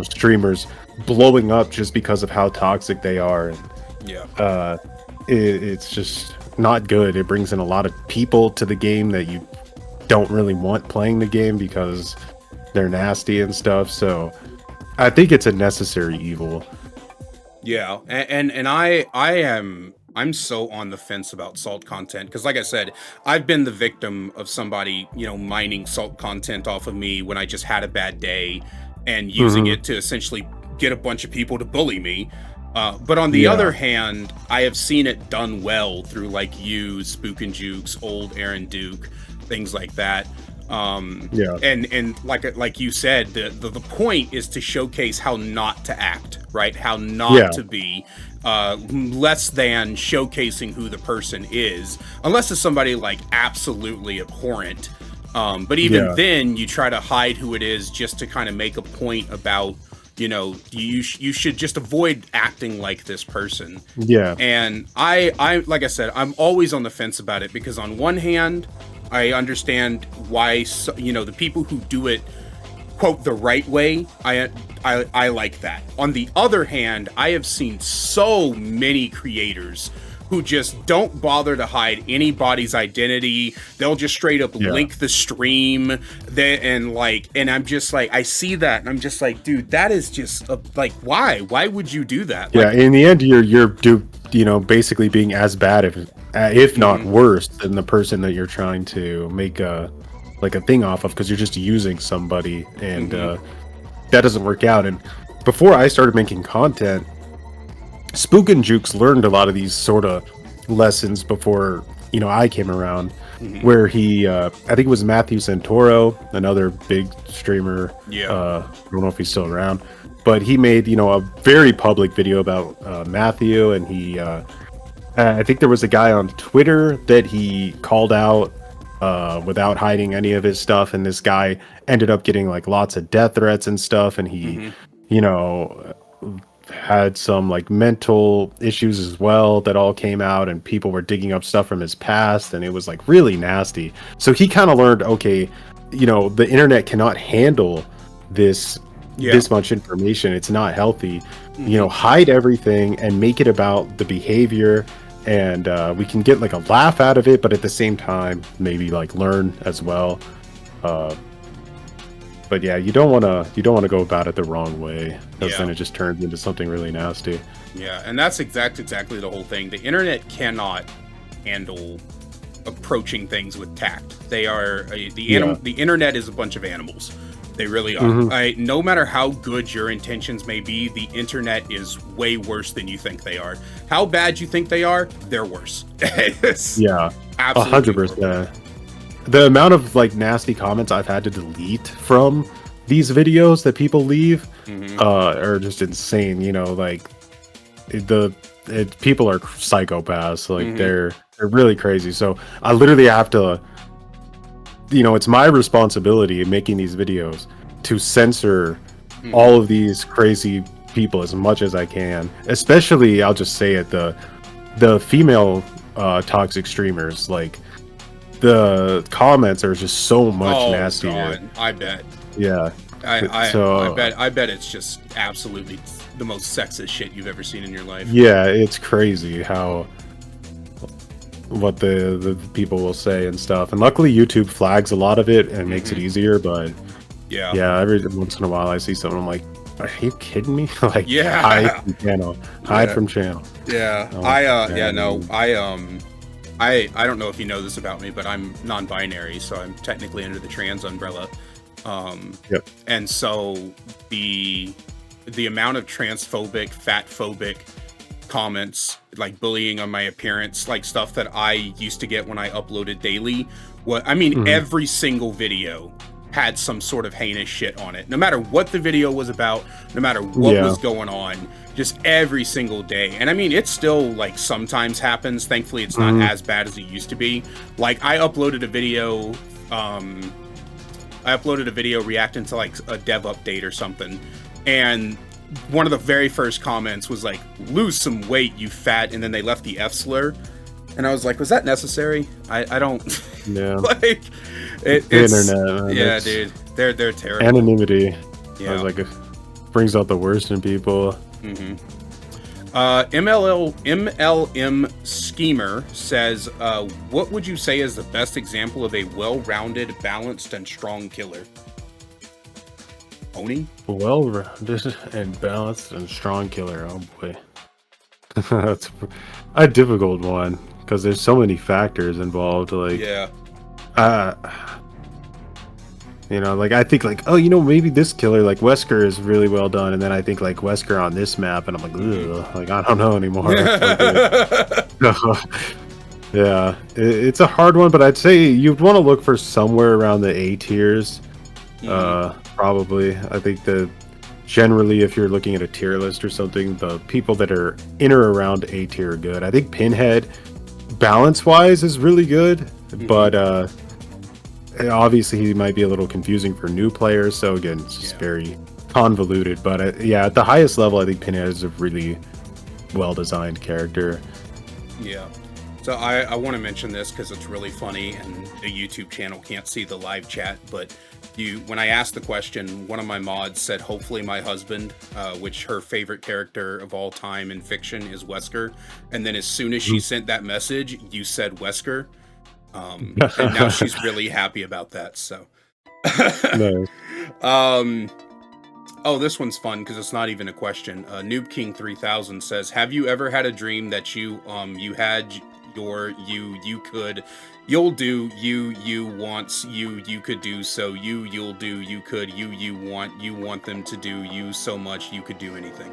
Speaker 2: streamers blowing up just because of how toxic they are. And, it's just not good. It brings in a lot of people to the game that you don't really want playing the game because they're nasty and stuff. So I think it's a necessary evil.
Speaker 1: Yeah, and I'm so on the fence about salt content because, like I said, I've been the victim of somebody, mining salt content off of me when I just had a bad day and using it to essentially get a bunch of people to bully me. But on the other hand, I have seen it done well through like you, Spook and Jukes, old Aaron Duke, things like that. And like you said, the point is to showcase how not to act, right? How not to be less than showcasing who the person is, unless it's somebody like absolutely abhorrent. But even then, you try to hide who it is just to kind of make a point about, you should just avoid acting like this person. Yeah. And I like I said, I'm always on the fence about it because on one hand, I understand why, the people who do it, quote, the right way, I like that. On the other hand, I have seen so many creators who just don't bother to hide anybody's identity. They'll just straight up link the stream. And I'm just like, I see that, and I'm just like, dude, that is just like, why? Why would you do that?
Speaker 2: Yeah, in the end, you're basically being as bad, if not worse, than the person that you're trying to make a thing off of, because you're just using somebody, and that doesn't work out. And before I started making content, Spook and Jukes learned a lot of these sort of lessons before I came around, where I think it was Matthew Santoro, another big streamer. I don't know if he's still around, but he made a very public video about Matthew, and he I think there was a guy on Twitter that he called out without hiding any of his stuff, and this guy ended up getting like lots of death threats and stuff, and he had some like mental issues as well that all came out, and people were digging up stuff from his past, and it was like really nasty. So he kind of learned, okay, the internet cannot handle this
Speaker 1: Yeah.
Speaker 2: much information. It's not healthy.
Speaker 1: Mhm.
Speaker 2: Hide everything and make it about the behavior, and we can get like a laugh out of it, but at the same time maybe like learn as well. uh but yeah, you don't want to go about it the wrong way, because then
Speaker 1: Yeah.
Speaker 2: it just turns into something really nasty.
Speaker 1: Yeah, and that's exactly the whole thing. The internet cannot handle approaching things with tact. They are
Speaker 2: Yeah.
Speaker 1: the internet is a bunch of animals. They really are.
Speaker 2: Mhm.
Speaker 1: No matter how good your intentions may be, the internet is way worse than you think they are. How bad you think they are, they're worse. It's
Speaker 2: Yeah,
Speaker 1: absolutely horrible.
Speaker 2: 100%. The amount of like nasty comments I've had to delete from these videos that people leave
Speaker 1: Mhm.
Speaker 2: are just insane. Like people are psychopaths. Like
Speaker 1: Mhm.
Speaker 2: they're really crazy. So I literally have to, it's my responsibility in making these videos to censor
Speaker 1: Mhm.
Speaker 2: all of these crazy people as much as I can. Especially, I'll just say it, the female toxic streamers. Like the comments are just so much
Speaker 1: Oh
Speaker 2: nastier.
Speaker 1: god, I bet.
Speaker 2: Yeah.
Speaker 1: I
Speaker 2: So
Speaker 1: bet it's just absolutely the most sexist shit you've ever seen in your life.
Speaker 2: yeah, it's crazy how what the people will say and stuff. And luckily YouTube flags a lot of it and makes it
Speaker 1: Mhm.
Speaker 2: easier, but
Speaker 1: Yeah.
Speaker 2: yeah, every once in a while I see something, I'm like, are you kidding me? Like, hide
Speaker 1: Yeah.
Speaker 2: from channel. Hide
Speaker 1: Yeah.
Speaker 2: from channel.
Speaker 1: Yeah.
Speaker 2: Oh,
Speaker 1: Yeah, no.
Speaker 2: man.
Speaker 1: I don't know if you know this about me, but I'm non-binary, so I'm technically under the trans umbrella. Um
Speaker 2: Yep.
Speaker 1: and so the amount of transphobic, fatphobic comments, like bullying on my appearance, like stuff that I used to get when I uploaded daily,
Speaker 2: Mhm.
Speaker 1: every single video had some sort of heinous shit on it. No matter what the video was about, no matter what
Speaker 2: Yeah.
Speaker 1: was going on, just every single day. And I mean, it still like sometimes happens. Thankfully, it's not
Speaker 2: Mhm.
Speaker 1: as bad as it used to be. Like um I uploaded a video reacting to like a dev update or something, and one of the very first comments was like, "Lose some weight, you fat," and then they left the F slur, and I was like, "Was that necessary?" I don't
Speaker 2: Yeah.
Speaker 1: like
Speaker 2: The
Speaker 1: it's
Speaker 2: internet, man,
Speaker 1: yeah,
Speaker 2: it's
Speaker 1: dude, they're terrible.
Speaker 2: anonymity. I was
Speaker 1: Yeah.
Speaker 2: like, it brings out the worst in people.
Speaker 1: hmm MLM Schemer says, "What would you say is the best example of a well-rounded, balanced, and strong killer?" Oni?
Speaker 2: Well-rounded and balanced and strong killer. Oh boy. That's a difficult one because there's so many factors involved. Like,
Speaker 1: Yeah.
Speaker 2: uh, like I think like, oh, maybe this killer like Wesker is really well done, and then I think like Wesker on this map, and I'm like,
Speaker 1: Mhm.
Speaker 2: ugh, like I don't know anymore. Yeah, it's a hard one, but I'd say you'd want to look for somewhere around the A tiers.
Speaker 1: Mhm.
Speaker 2: Probably. I think that generally, if you're looking at a tier list or something, the people that are in or around A tier are good. I think Pinhead, balance wise, is really good,
Speaker 1: Mhm.
Speaker 2: but obviously he might be a little confusing for new players. So again, it's just
Speaker 1: Yeah.
Speaker 2: very convoluted. But yeah, at the highest level, I think Pinhead is a really well designed character.
Speaker 1: Yeah. So I want to mention this because it's really funny, and the YouTube channel can't see the live chat. But when I asked the question, one of my mods said, "Hopefully my husband," which her favorite character of all time in fiction is Wesker. And then as soon as she sent that message, you said Wesker, and now she's really happy about that. So,
Speaker 2: Nice.
Speaker 1: um, oh, this one's fun because it's not even a question. Noob King 3000 says, "Have you ever had a dream that you had you could you'll do you wants you could do so you'll do you could you want them to do you so much you could do anything?"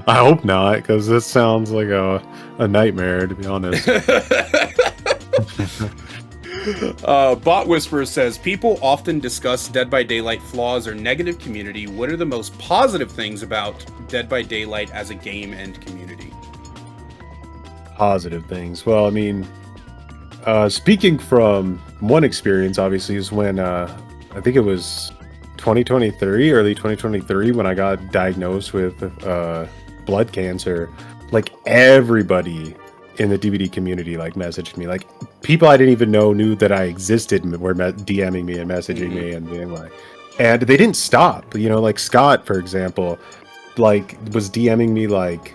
Speaker 2: I hope not, because this sounds like a nightmare, to be honest.
Speaker 1: Bot Whisperer says, "People often discuss Dead by Daylight flaws or negative community. What are the most positive things about Dead by Daylight as a game and community?"
Speaker 2: Positive things. Well, I mean, speaking from one experience, obviously, is when I think it was 2023, early 2023, when I got diagnosed with blood cancer, like everybody in the DVD community like messaged me. Like people I didn't even know knew that I existed were DMing me and messaging me and being like, and they didn't stop. You know, like Scott, for example, like was DMing me like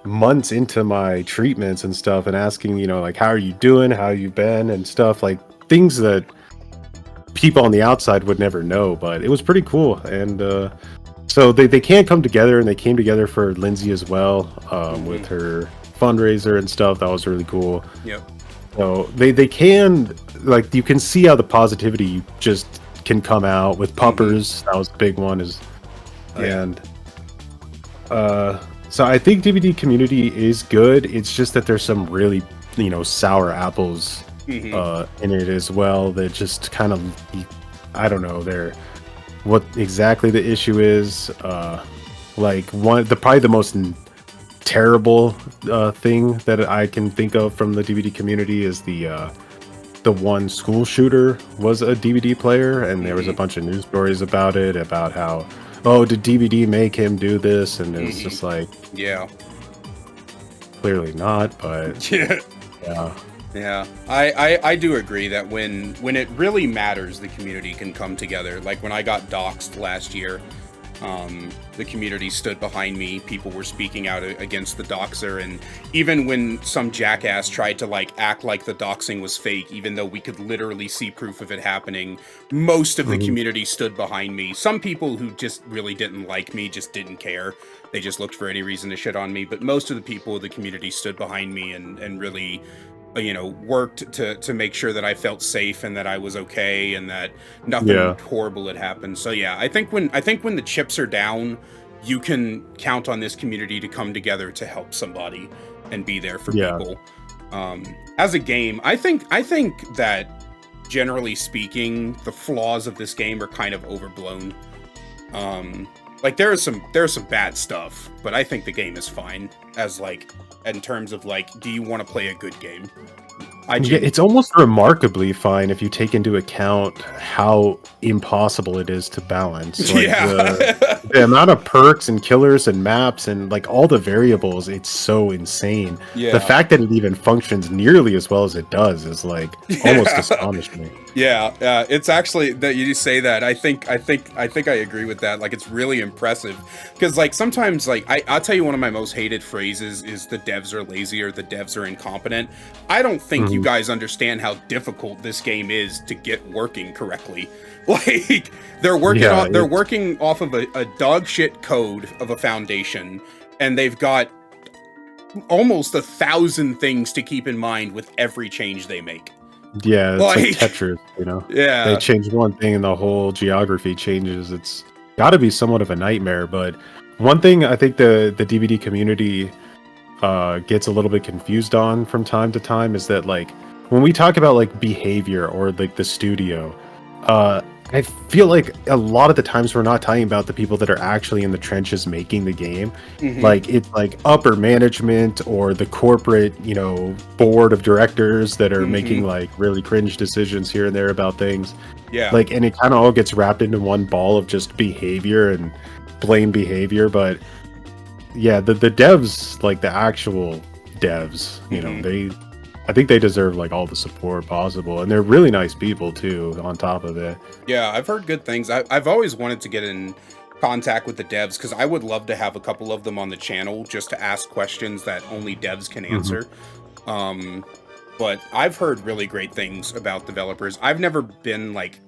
Speaker 2: months into my treatments and stuff and asking, you know, like, how are you doing? How you been? And stuff, like things that people on the outside would never know, but it was pretty cool. And so they can come together, and they came together for Lindsay as well, with her fundraiser and stuff. That was really cool.
Speaker 1: Yep.
Speaker 2: So they can, like, you can see how the positivity just can come out with puppers. That was the big one. And so I think DVD community is good. It's just that there's some really, you know, sour apples in it as well, that just kind of, I don't know, what exactly the issue is. Like probably the most terrible thing that I can think of from the DVD community is the one school shooter was a DVD player, and there was a bunch of news stories about it, about how, oh, did DVD make him do this? And it's just like, clearly not, but
Speaker 1: yeah, I do agree that when it really matters, the community can come together. Like when I got doxxed last year, the community stood behind me. People were speaking out against the doxer, and even when some jackass tried to like act like the doxing was fake, even though we could literally see proof of it happening, most of the community stood behind me. Some people who just really didn't like me just didn't care. They just looked for any reason to shit on me. But most of the people of the community stood behind me and really, you know, worked to make sure that I felt safe and that I was okay and that nothing horrible had happened. So yeah, I think when the chips are down, you can count on this community to come together to help somebody and be there for people. As a game, I think that generally speaking, the flaws of this game are kind of overblown. Like there's some bad stuff, but I think the game is fine as like, in terms of like, do you want to play a good game?
Speaker 2: It's almost remarkably fine if you take into account how impossible it is to balance. Like the amount of perks and killers and maps and like all the variables, it's so insane. The fact that it even functions nearly as well as it does is like almost astonishing.
Speaker 1: It's actually that you say that. I think I agree with that. Like it's really impressive because like sometimes like I'll tell you one of my most hated phrases is the devs are lazy or the devs are incompetent. I don't think you guys understand how difficult this game is to get working correctly. Like they're working off of a dog shit code of a foundation, and they've got almost 1,000 things to keep in mind with every change they make.
Speaker 2: Yeah, it's like Tetris, you know? Yeah. They change one thing and the whole geography changes. It's got to be somewhat of a nightmare, but one thing I think the DVD community gets a little bit confused on from time to time is that like when we talk about like behavior or like the studio, I feel like a lot of the times we're not talking about the people that are actually in the trenches making the game. Like it's like upper management or the corporate, you know, board of directors that are making like really cringe decisions here and there about things. Like, and it kind of all gets wrapped into one ball of just behavior and blame behavior. But yeah, the devs, like the actual devs, you know, I think they deserve like all the support possible, and they're really nice people too on top of it.
Speaker 1: Yeah, I've heard good things. I've always wanted to get in contact with the devs because I would love to have a couple of them on the channel just to ask questions that only devs can answer. But I've heard really great things about developers. I've never been like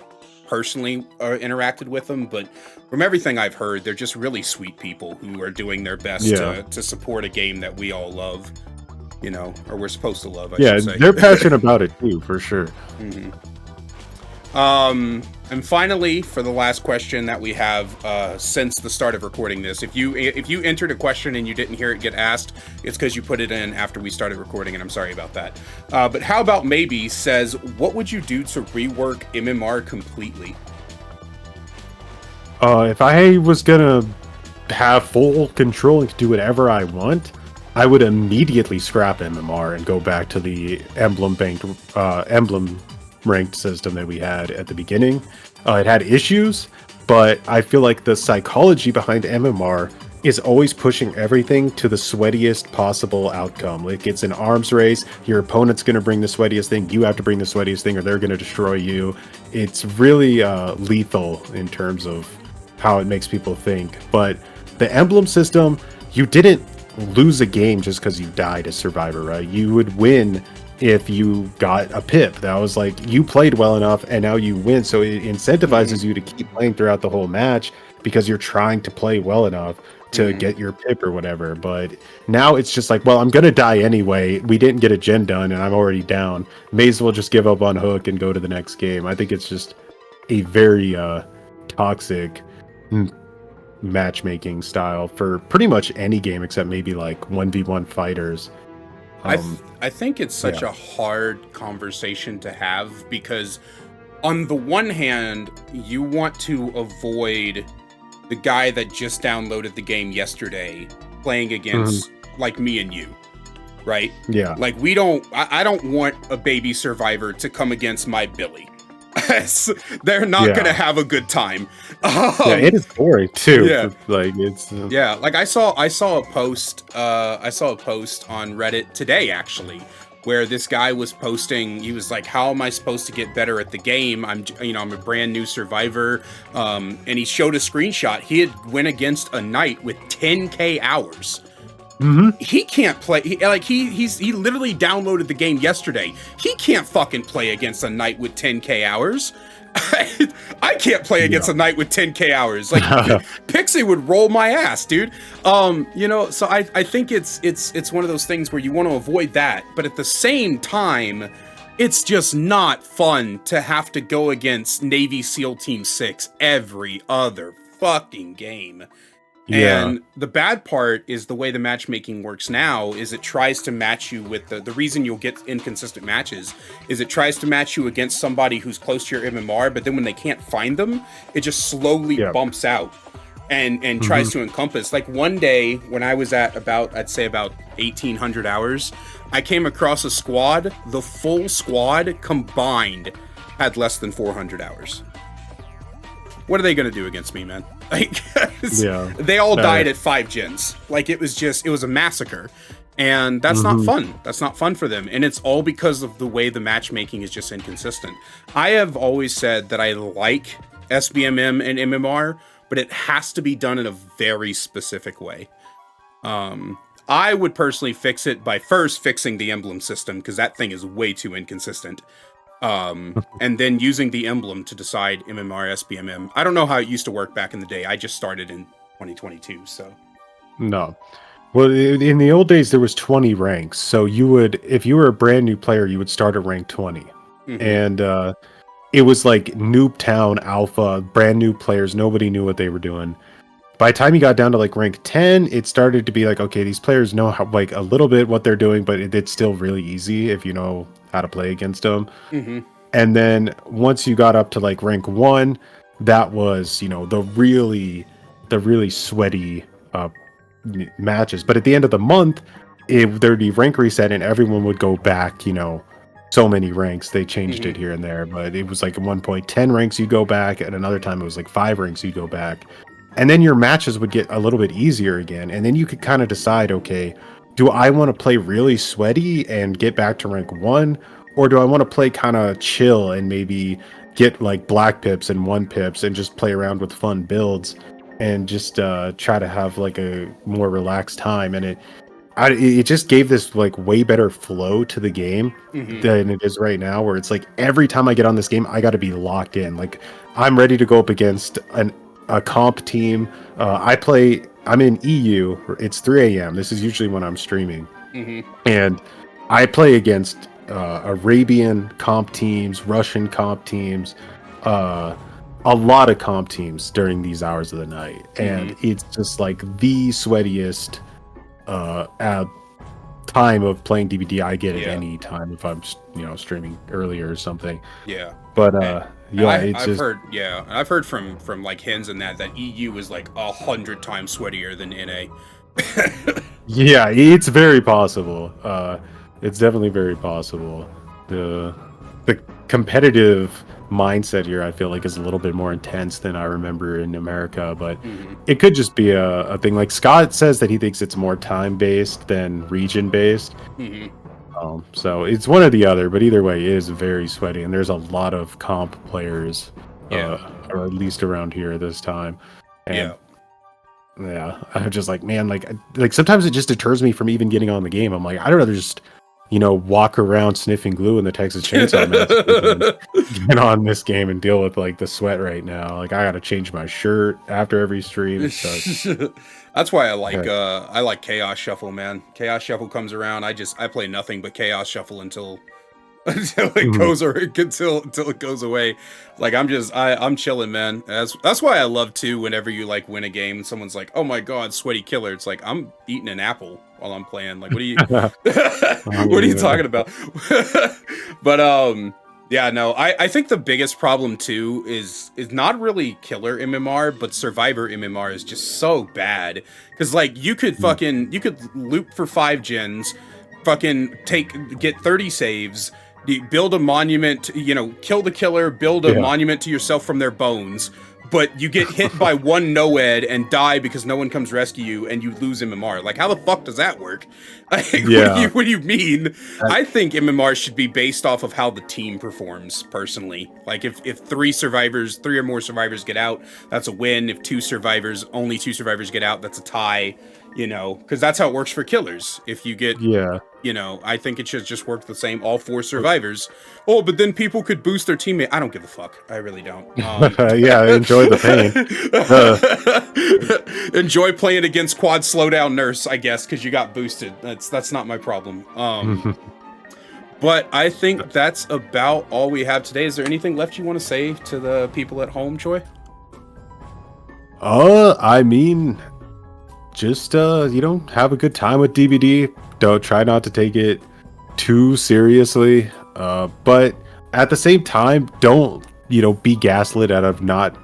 Speaker 1: personally interacted with them, but from everything I've heard, they're just really sweet people who are doing their best to support a game that we all love. You know, or we're supposed to love, I should say.
Speaker 2: They're passionate about it too, for sure.
Speaker 1: And finally, for the last question that we have since the start of recording this, if you entered a question and you didn't hear it get asked, it's because you put it in after we started recording, and I'm sorry about that. But how about maybe says, what would you do to rework MMR completely?
Speaker 2: If I was gonna have full control and do whatever I want, I would immediately scrap MMR and go back to the emblem ranked system that we had at the beginning. It had issues, but I feel like the psychology behind MMR is always pushing everything to the sweatiest possible outcome. Like it's an arms race, your opponent's going to bring the sweatiest thing, you have to bring the sweatiest thing or they're going to destroy you. It's really lethal in terms of how it makes people think. But the emblem system, you didn't lose a game just because you died as Survivor, right? You would win if you got a pip. That was like you played well enough and now you win. So it incentivizes you to keep playing throughout the whole match because you're trying to play well enough to get your pip or whatever. But now it's just like, well, I'm gonna die anyway. We didn't get a gen done and I'm already down. May as well just give up on hook and go to the next game. I think it's just a very toxic matchmaking style for pretty much any game except maybe like 1v1 fighters.
Speaker 1: I think it's such a hard conversation to have because on the one hand, you want to avoid the guy that just downloaded the game yesterday playing against like me and you, right?
Speaker 2: Yeah.
Speaker 1: Like I don't want a baby Survivor to come against my Billy. They're not gonna have a good time.
Speaker 2: Yeah, it is boring too.
Speaker 1: Yeah,
Speaker 2: like it's
Speaker 1: yeah. Like I saw a post. I saw a post on Reddit today actually, where this guy was posting. He was like, "How am I supposed to get better at the game? I'm a brand new Survivor." And he showed a screenshot. He had went against a knight with 10K hours. He can't play. He literally downloaded the game yesterday. He can't fucking play against a knight with 10K hours. I can't play against a knight with 10K hours. Like Pixie would roll my ass, dude. So I think it's one of those things where you want to avoid that, but at the same time, it's just not fun to have to go against Navy SEAL Team 6 every other fucking game.
Speaker 2: Yeah.
Speaker 1: And the bad part is the way the matchmaking works now is it tries to match you with the reason you'll get inconsistent matches is it tries to match you against somebody who's close to your MMR, but then when they can't find them, it just slowly bumps out and tries to encompass. Like one day when I was at about 1,800 hours, I came across a squad. The full squad combined had less than 400 hours. What are they going to do against me, man? Like, they all died at 5 gens. Like, it was a massacre. And that's not fun. That's not fun for them. And it's all because of the way the matchmaking is just inconsistent. I have always said that I like SBMM and MMR, but it has to be done in a very specific way. I would personally fix it by first fixing the emblem system, because that thing is way too inconsistent. And then using the emblem to decide MMR, SBMM. I don't know how it used to work back in the day. I just started in 2022, so.
Speaker 2: No. Well, in the old days, there was 20 ranks. So you would, if you were a brand new player, you would start at rank 20. And it was like Noob Town Alpha, brand new players. Nobody knew what they were doing. By the time you got down to like rank 10, it started to be like, okay, these players know how, like a little bit what they're doing, but it's still really easy if you know how to play against them. And then once you got up to like rank 1, that was, the really sweaty matches. But at the end of the month, there'd be rank reset and everyone would go back, so many ranks. They changed it here and there, but it was like at one point 10 ranks you'd go back, at another time it was like 5 ranks you'd go back. And then your matches would get a little bit easier again. And then you could kind of decide, okay, do I want to play really sweaty and get back to rank 1? Or do I want to play kind of chill and maybe get like black pips and 1 pips and just play around with fun builds and just try to have like a more relaxed time? And it just gave this like way better flow to the game than it is right now, where it's like every time I get on this game, I got to be locked in. Like I'm ready to go up against a comp team. I'm in EU. It's 3 a.m. This is usually when I'm streaming. And I play against Arabian comp teams, Russian comp teams, a lot of comp teams during these hours of the night. And it's just like the sweatiest time of playing DBD I get at any time if I'm streaming earlier or something. But
Speaker 1: I've heard from like Hens and that EU is like 100 times sweatier than NA.
Speaker 2: Yeah, it's very possible. It's definitely very possible. The competitive mindset here, I feel like, is a little bit more intense than I remember in America, but it could just be a thing. Like Scott says that he thinks it's more time based than region based. So it's one or the other, but either way, it is very sweaty, and there's a lot of comp players, or at least around here this time. And yeah, I'm just like, man, like sometimes it just deters me from even getting on the game. I'm like, I'd rather just, walk around sniffing glue in the Texas Chainsaw Massacre than get on this game and deal with like the sweat right now. Like I gotta change my shirt after every stream. So
Speaker 1: That's why I like Chaos Shuffle, man. Chaos Shuffle comes around, I play nothing but Chaos Shuffle until it goes or until it goes away. Like I'm chilling, man. That's why I love too whenever you like win a game and someone's like, "Oh my god, sweaty killer." It's like I'm eating an apple while I'm playing. Like what are you what are you talking about? But yeah, no, I think the biggest problem too is not really killer MMR, but survivor MMR is just so bad. Cause like you could loop for 5 gens, get 30 saves, build a monument, kill the killer, build a monument to yourself from their bones, but you get hit by one NOED and die because no one comes rescue you and you lose MMR. Like, how the fuck does that work? What do you mean? I think MMR should be based off of how the team performs, personally. Like, if 3 or more survivors get out, that's a win. If only 2 survivors get out, that's a tie. Because that's how it works for killers. If you get, I think it should just work the same, all 4 survivors. Oh, but then people could boost their teammate. I don't give a fuck. I really don't.
Speaker 2: Yeah, enjoy the
Speaker 1: pain. Enjoy playing against quad slowdown nurse, I guess, because you got boosted. That's not my problem. But I think that's about all we have today. Is there anything left you want to say to the people at home, Choy?
Speaker 2: I mean, just have a good time with DVD. Don't try not to take it too seriously, but at the same time, don't be gaslit out of not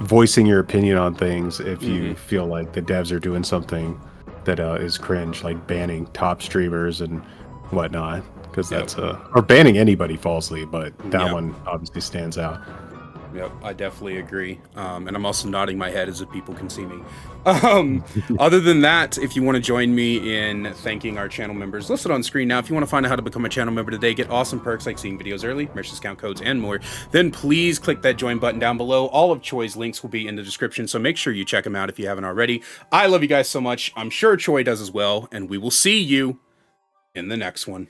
Speaker 2: voicing your opinion on things if you feel like the devs are doing something that is cringe, like banning top streamers and whatnot, because that's or banning anybody falsely, but that one obviously stands out.
Speaker 1: Yep, I definitely agree. And I'm also nodding my head as if people can see me. Other than that, if you want to join me in thanking our channel members listed on screen now, if you want to find out how to become a channel member today, get awesome perks like seeing videos early, merch discount codes, and more, then please click that join button down below. All of Choy's links will be in the description, so make sure you check them out if you haven't already. I love you guys so much. I'm sure Choy does as well, and we will see you in the next one.